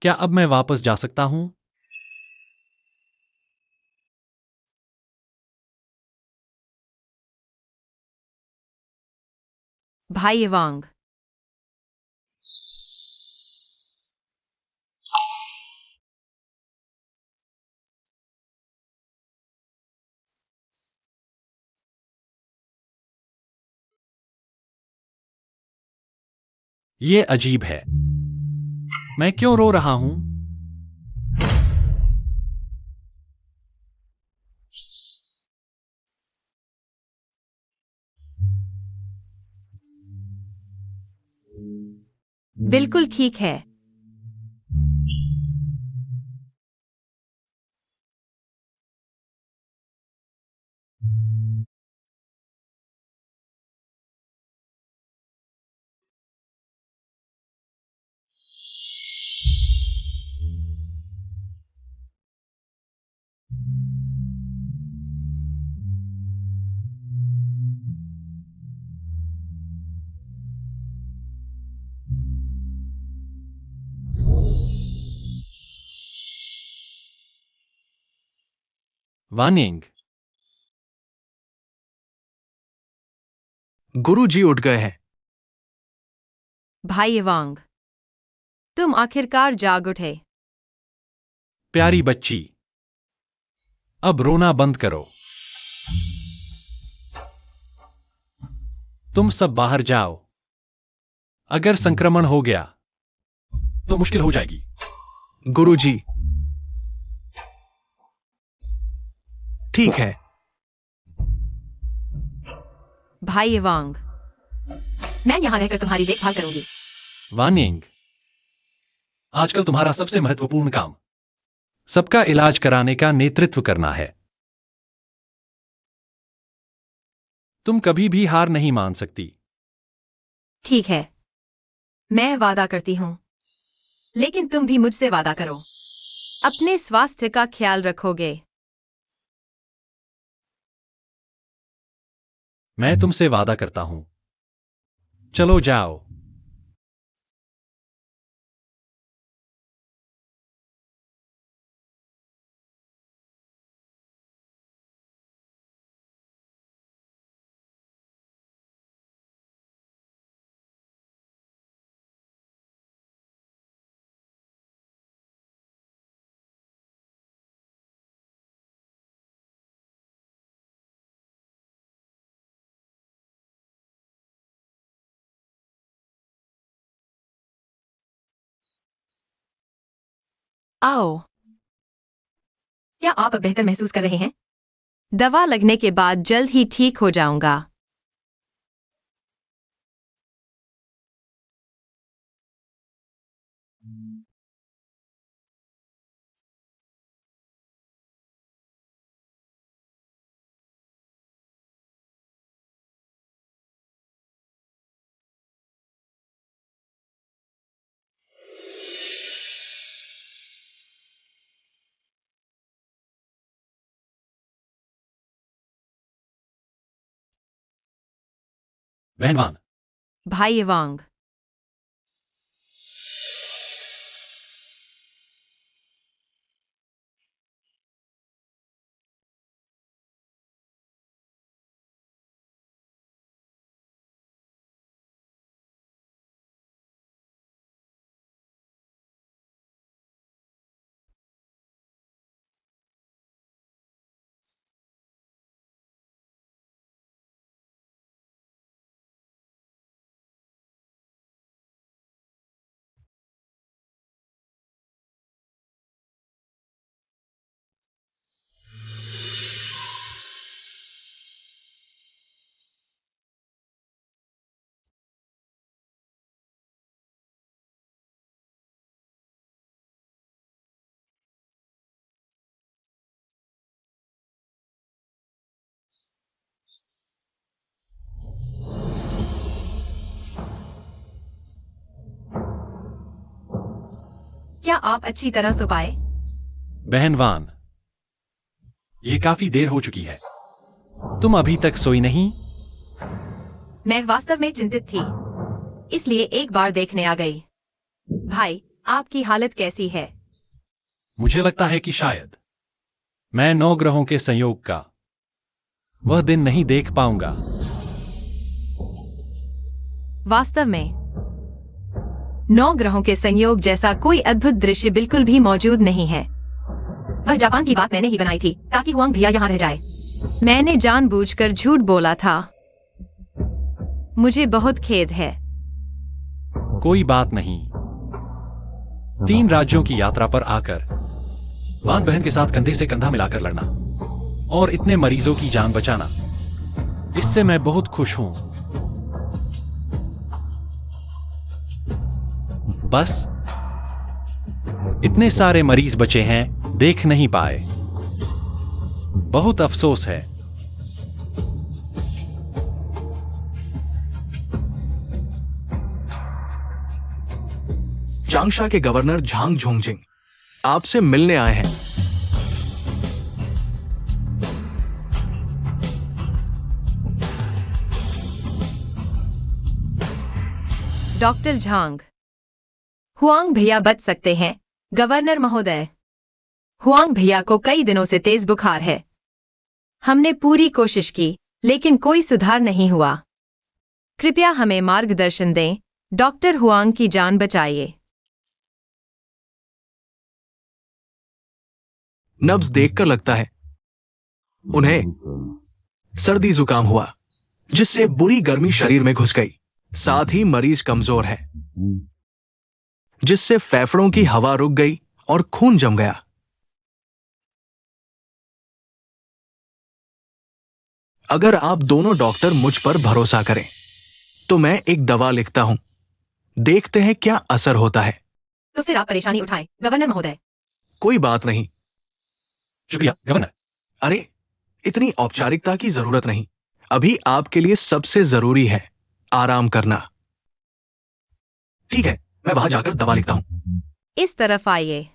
क्या अब मैं वापस जा सकता हूं? भाई वांग, ये अजीब है। मैं क्यों रो रहा हूं? बिल्कुल ठीक है। वानिंग, गुरु जी उठ गए हैं। भाई वांग, तुम आखिरकार जाग उठे। प्यारी बच्ची, अब रोना बंद करो। तुम सब बाहर जाओ। अगर संक्रमण हो गया तो मुश्किल हो जाएगी। गुरु जी, ठीक है। भाई वांग, मैं यहां रहकर तुम्हारी देखभाल करूंगी। वानिंग, आजकल तुम्हारा सबसे महत्वपूर्ण काम सबका इलाज कराने का नेतृत्व करना है। तुम कभी भी हार नहीं मान सकती। ठीक है, मैं वादा करती हूं, लेकिन तुम भी मुझसे वादा करो, अपने स्वास्थ्य का ख्याल रखोगे। मैं तुमसे वादा करता हूं। चलो जाओ। आओ। क्या आप अब बेहतर महसूस कर रहे हैं? दवा लगने के बाद जल्द ही ठीक हो जाऊंगा। बहनवान, भाई वांग, क्या आप अच्छी तरह सो पाए? बहन वान, ये काफी देर हो चुकी है। तुम अभी तक सोई नहीं? मैं वास्तव में चिंतित थी, इसलिए एक बार देखने आ गई। भाई, आपकी हालत कैसी है? मुझे लगता है कि शायद मैं 9 ग्रहों के संयोग का वह दिन नहीं देख पाऊंगा। वास्तव में 9 ग्रहों के संयोग जैसा कोई अद्भुत दृश्य बिल्कुल भी मौजूद नहीं है। वह जापान की बात मैंने ही बनाई थी ताकि हुआंग भैया यहाँ रह जाए। मैंने जानबूझकर झूठ बोला था। मुझे बहुत खेद है। कोई बात नहीं। 3 राज्यों की यात्रा पर आकर वान बहन के साथ कंधे से कंधा मिलाकर लड़ना और इतने मरीजों की जान बचाना, इससे मैं बहुत खुश हूं। बस इतने सारे मरीज बचे हैं, देख नहीं पाए। बहुत अफसोस है। चांगशा के गवर्नर झांग झोंगजिंग आपसे मिलने आए हैं। डॉक्टर झांग, हुआंग भैया बच सकते हैं, गवर्नर महोदय। हुआंग भैया को कई दिनों से तेज बुखार है। हमने पूरी कोशिश की, लेकिन कोई सुधार नहीं हुआ। कृपया हमें मार्गदर्शन दें, डॉक्टर हुआंग की जान बचाइए। नब्ज देखकर लगता है उन्हें सर्दी जुकाम हुआ, जिससे बुरी गर्मी शरीर में घुस गई। साथ ही मरीज कमजोर है, जिससे फेफड़ों की हवा रुक गई और खून जम गया। अगर आप दोनों डॉक्टर मुझ पर भरोसा करें तो मैं एक दवा लिखता हूं, देखते हैं क्या असर होता है। तो फिर आप परेशानी उठाएं, गवर्नर महोदय। कोई बात नहीं। शुक्रिया गवर्नर। अरे, इतनी औपचारिकता की जरूरत नहीं। अभी आपके लिए सबसे जरूरी है आराम करना। ठीक है, मैं वहां जाकर दवा लिखता हूं। इस तरफ आइए।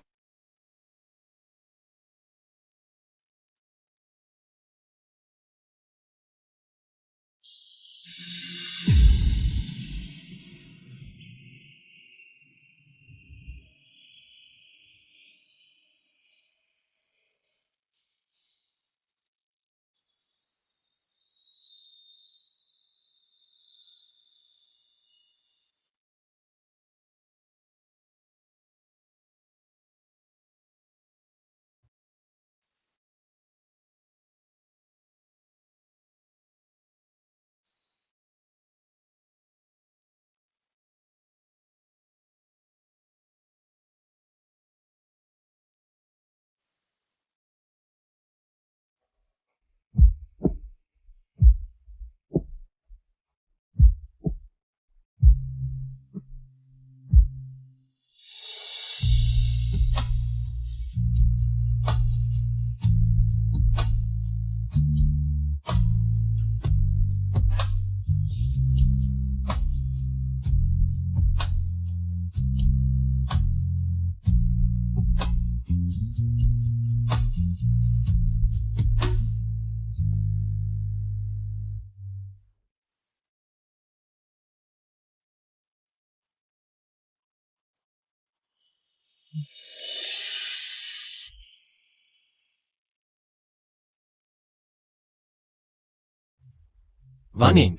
वानिंग,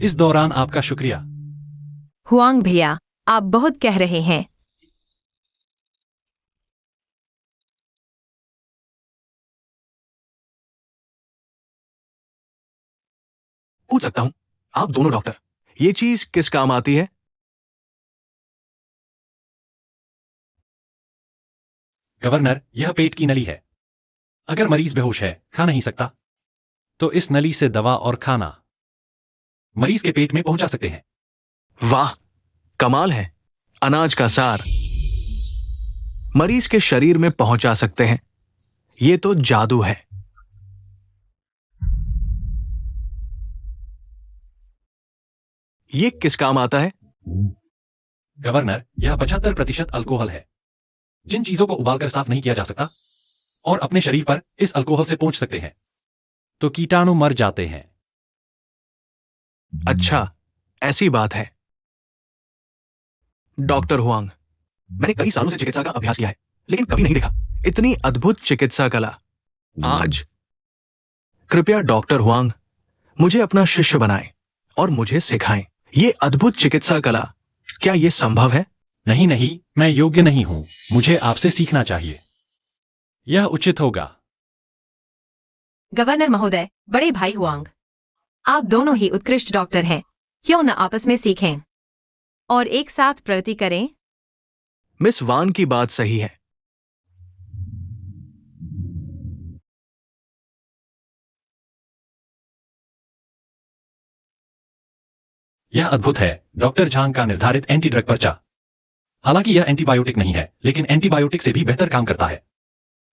इस दौरान आपका शुक्रिया। हुआंग भैया, आप बहुत कह रहे हैं। पूछ सकता हूं, आप दोनों डॉक्टर, ये चीज किस काम आती है? गवर्नर, यह पेट की नली है। अगर मरीज बेहोश है, खा नहीं सकता, तो इस नली से दवा और खाना मरीज के पेट में पहुंचा सकते हैं। वाह, कमाल है। अनाज का सार मरीज के शरीर में पहुंचा सकते हैं। ये तो जादू है। ये किस काम आता है? गवर्नर, यह 75% अल्कोहल है। जिन चीजों को उबालकर साफ नहीं किया जा सकता और अपने शरीर पर इस अल्कोहल से पोंछ सकते हैं तो कीटाणु मर जाते हैं। अच्छा, ऐसी बात है। डॉक्टर हुआंग, मैंने कई सालों से चिकित्सा का अभ्यास किया है, लेकिन कभी नहीं देखा इतनी अद्भुत चिकित्सा कला। आज कृपया डॉक्टर हुआंग मुझे अपना शिष्य बनाएं और मुझे सिखाएं ये अद्भुत चिकित्सा कला। क्या यह संभव है? नहीं नहीं, मैं योग्य नहीं हूं। मुझे आपसे सीखना चाहिए। यह उचित होगा। गवर्नर महोदय, बड़े भाई हुआंग, आप दोनों ही उत्कृष्ट डॉक्टर हैं। क्यों न आपस में सीखें और एक साथ प्रगति करें? मिस वान की बात सही है। यह अद्भुत है। डॉक्टर झांग का निर्धारित एंटी ड्रग पर्चा। हालांकि यह एंटीबायोटिक नहीं है, लेकिन एंटीबायोटिक से भी बेहतर काम करता है।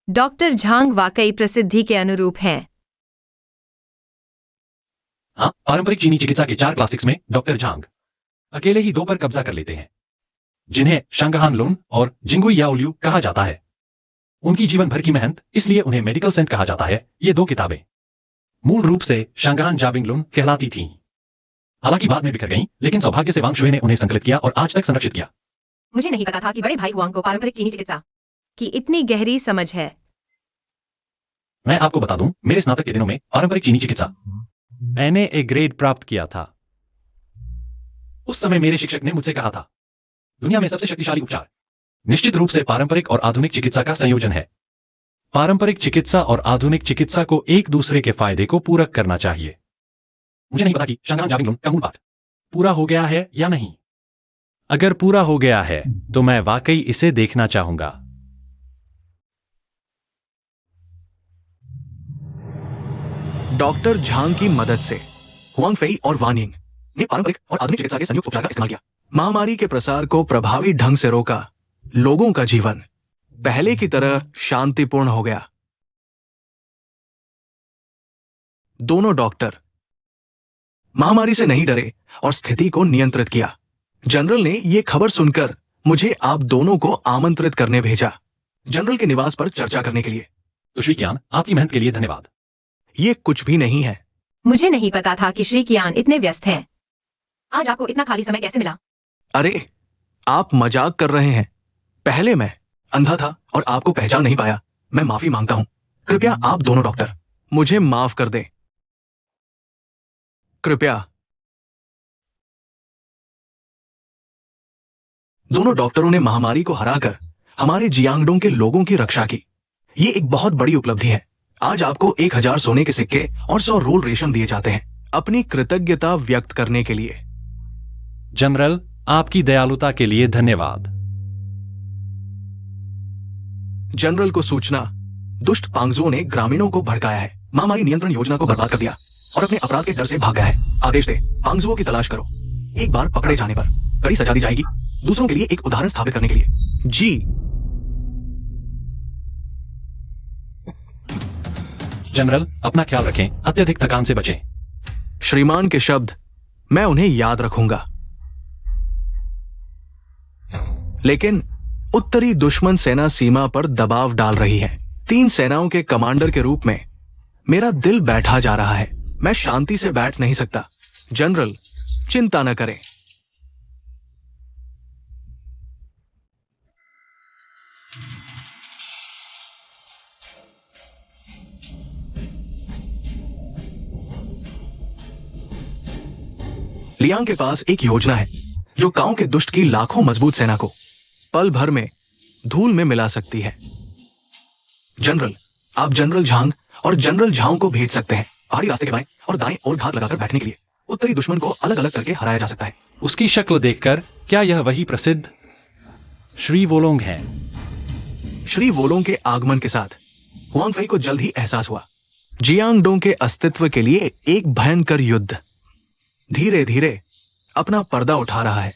डॉक्टर झांग वाकई प्रसिद्धि के अनुरूप हैं। हाँ, पारंपरिक चीनी चिकित्सा के 4 क्लासिक्स में डॉक्टर झांग अकेले ही 2 पर कब्जा कर लेते हैं, जिन्हें शांगहान लुन और जिंगुई याओलियू कहा जाता है। उनकी जीवन भर की मेहनत, इसलिए उन्हें मेडिकल सेंट कहा जाता है। ये 2 किताबें मूल रूप से शांगहान जाबिंग लुन कहलाती थीं। हालांकि बाद में बिखर गईं, लेकिन सौभाग्य से वांग शुए ने उन्हें संकलित किया और आज तक संरक्षित किया। मुझे नहीं पता था कि बड़े भाई हुआंग को पारंपरिक चीनी चिकित्सा की इतनी गहरी समझ है। मैं आपको बता दूं, मेरे स्नातक के दिनों में पारंपरिक चीनी चिकित्सा मैंने एक ग्रेड प्राप्त किया था। उस समय मेरे शिक्षक ने मुझसे कहा था, दुनिया में सबसे शक्तिशाली उपचार निश्चित रूप से पारंपरिक और आधुनिक चिकित्सा का संयोजन है। पारंपरिक चिकित्सा और आधुनिक चिकित्सा को एक दूसरे के फायदे को पूरक करना चाहिए। मुझे नहीं पता कि शांगहान जाबिंग लुन का मूल पाठ पूरा हो गया है या नहीं। अगर पूरा हो गया है तो मैं वाकई इसे देखना चाहूंगा। डॉक्टर झांग की मदद से हुआंग फेई और वान यिंग ने पारंपरिक और आधुनिक चिकित्सा के संयुक्त उपचार का इस्तेमाल किया। महामारी के प्रसार को प्रभावी ढंग से रोका। लोगों का जीवन पहले की तरह शांतिपूर्ण हो गया। दोनों डॉक्टर महामारी से नहीं डरे और स्थिति को नियंत्रित किया। जनरल ने यह खबर सुनकर मुझे आप दोनों को आमंत्रित करने भेजा, जनरल के निवास पर चर्चा करने के लिए। तो श्री कियान, आपकी मेहनत के लिए धन्यवाद। ये कुछ भी नहीं है। मुझे नहीं पता था कि श्री कियान इतने व्यस्त हैं। आज आपको इतना खाली समय कैसे मिला? अरे, आप मजाक कर रहे हैं। पहले मैं अंधा था और आपको पहचान नहीं पाया। मैं माफी मांगता हूं। कृपया आप दोनों डॉक्टर मुझे माफ कर दें। कृपया। दोनों डॉक्टरों ने महामारी को हराकर हमारे जियांगडोंग के लोगों की रक्षा की। ये एक बहुत बड़ी उपलब्धि है। आज आपको 1000 सोने के सिक्के और 100 रोल रेशम दिए जाते हैं अपनी कृतज्ञता व्यक्त करने के लिए। जनरल, आपकी दयालुता के लिए धन्यवाद। जनरल को सूचना, दुष्ट पांगजुओं ने ग्रामीणों को भड़काया है, महामारी नियंत्रण योजना को बर्बाद कर दिया और अपने अपराध के डर से भाग गया है। आदेश दे, पांगजुओं की तलाश करो। एक बार पकड़े जाने पर कड़ी सजा दी जाएगी, दूसरों के लिए एक उदाहरण स्थापित करने के लिए। जी। जनरल, अपना ख्याल रखें, अत्यधिक थकान से बचें। श्रीमान के शब्द मैं उन्हें याद रखूंगा। लेकिन उत्तरी दुश्मन सेना सीमा पर दबाव डाल रही है। 3 सेनाओं के कमांडर के रूप में मेरा दिल बैठा जा रहा है। मैं शांति से बैठ नहीं सकता। जनरल, चिंता न करें। लियांग के पास एक योजना है जो गांव के दुष्ट की लाखों मजबूत सेना को पल भर में धूल में मिला सकती है। जनरल, आप जनरल झांग और जनरल झाओ को भेज सकते हैं। पहाड़ी रास्ते के बाएं और दाएं ओर घात लगाकर बैठने के लिए। उत्तरी दुश्मन को अलग अलग करके हराया जा सकता है। उसकी शक्ल देखकर क्या यह वही प्रसिद्ध श्री वोलोंग है? श्री वोलोंग के आगमन के साथ हुआंग फेई को जल्द ही एहसास हुआ, जियांगडोंग के अस्तित्व के लिए एक भयंकर युद्ध धीरे धीरे अपना पर्दा उठा रहा है।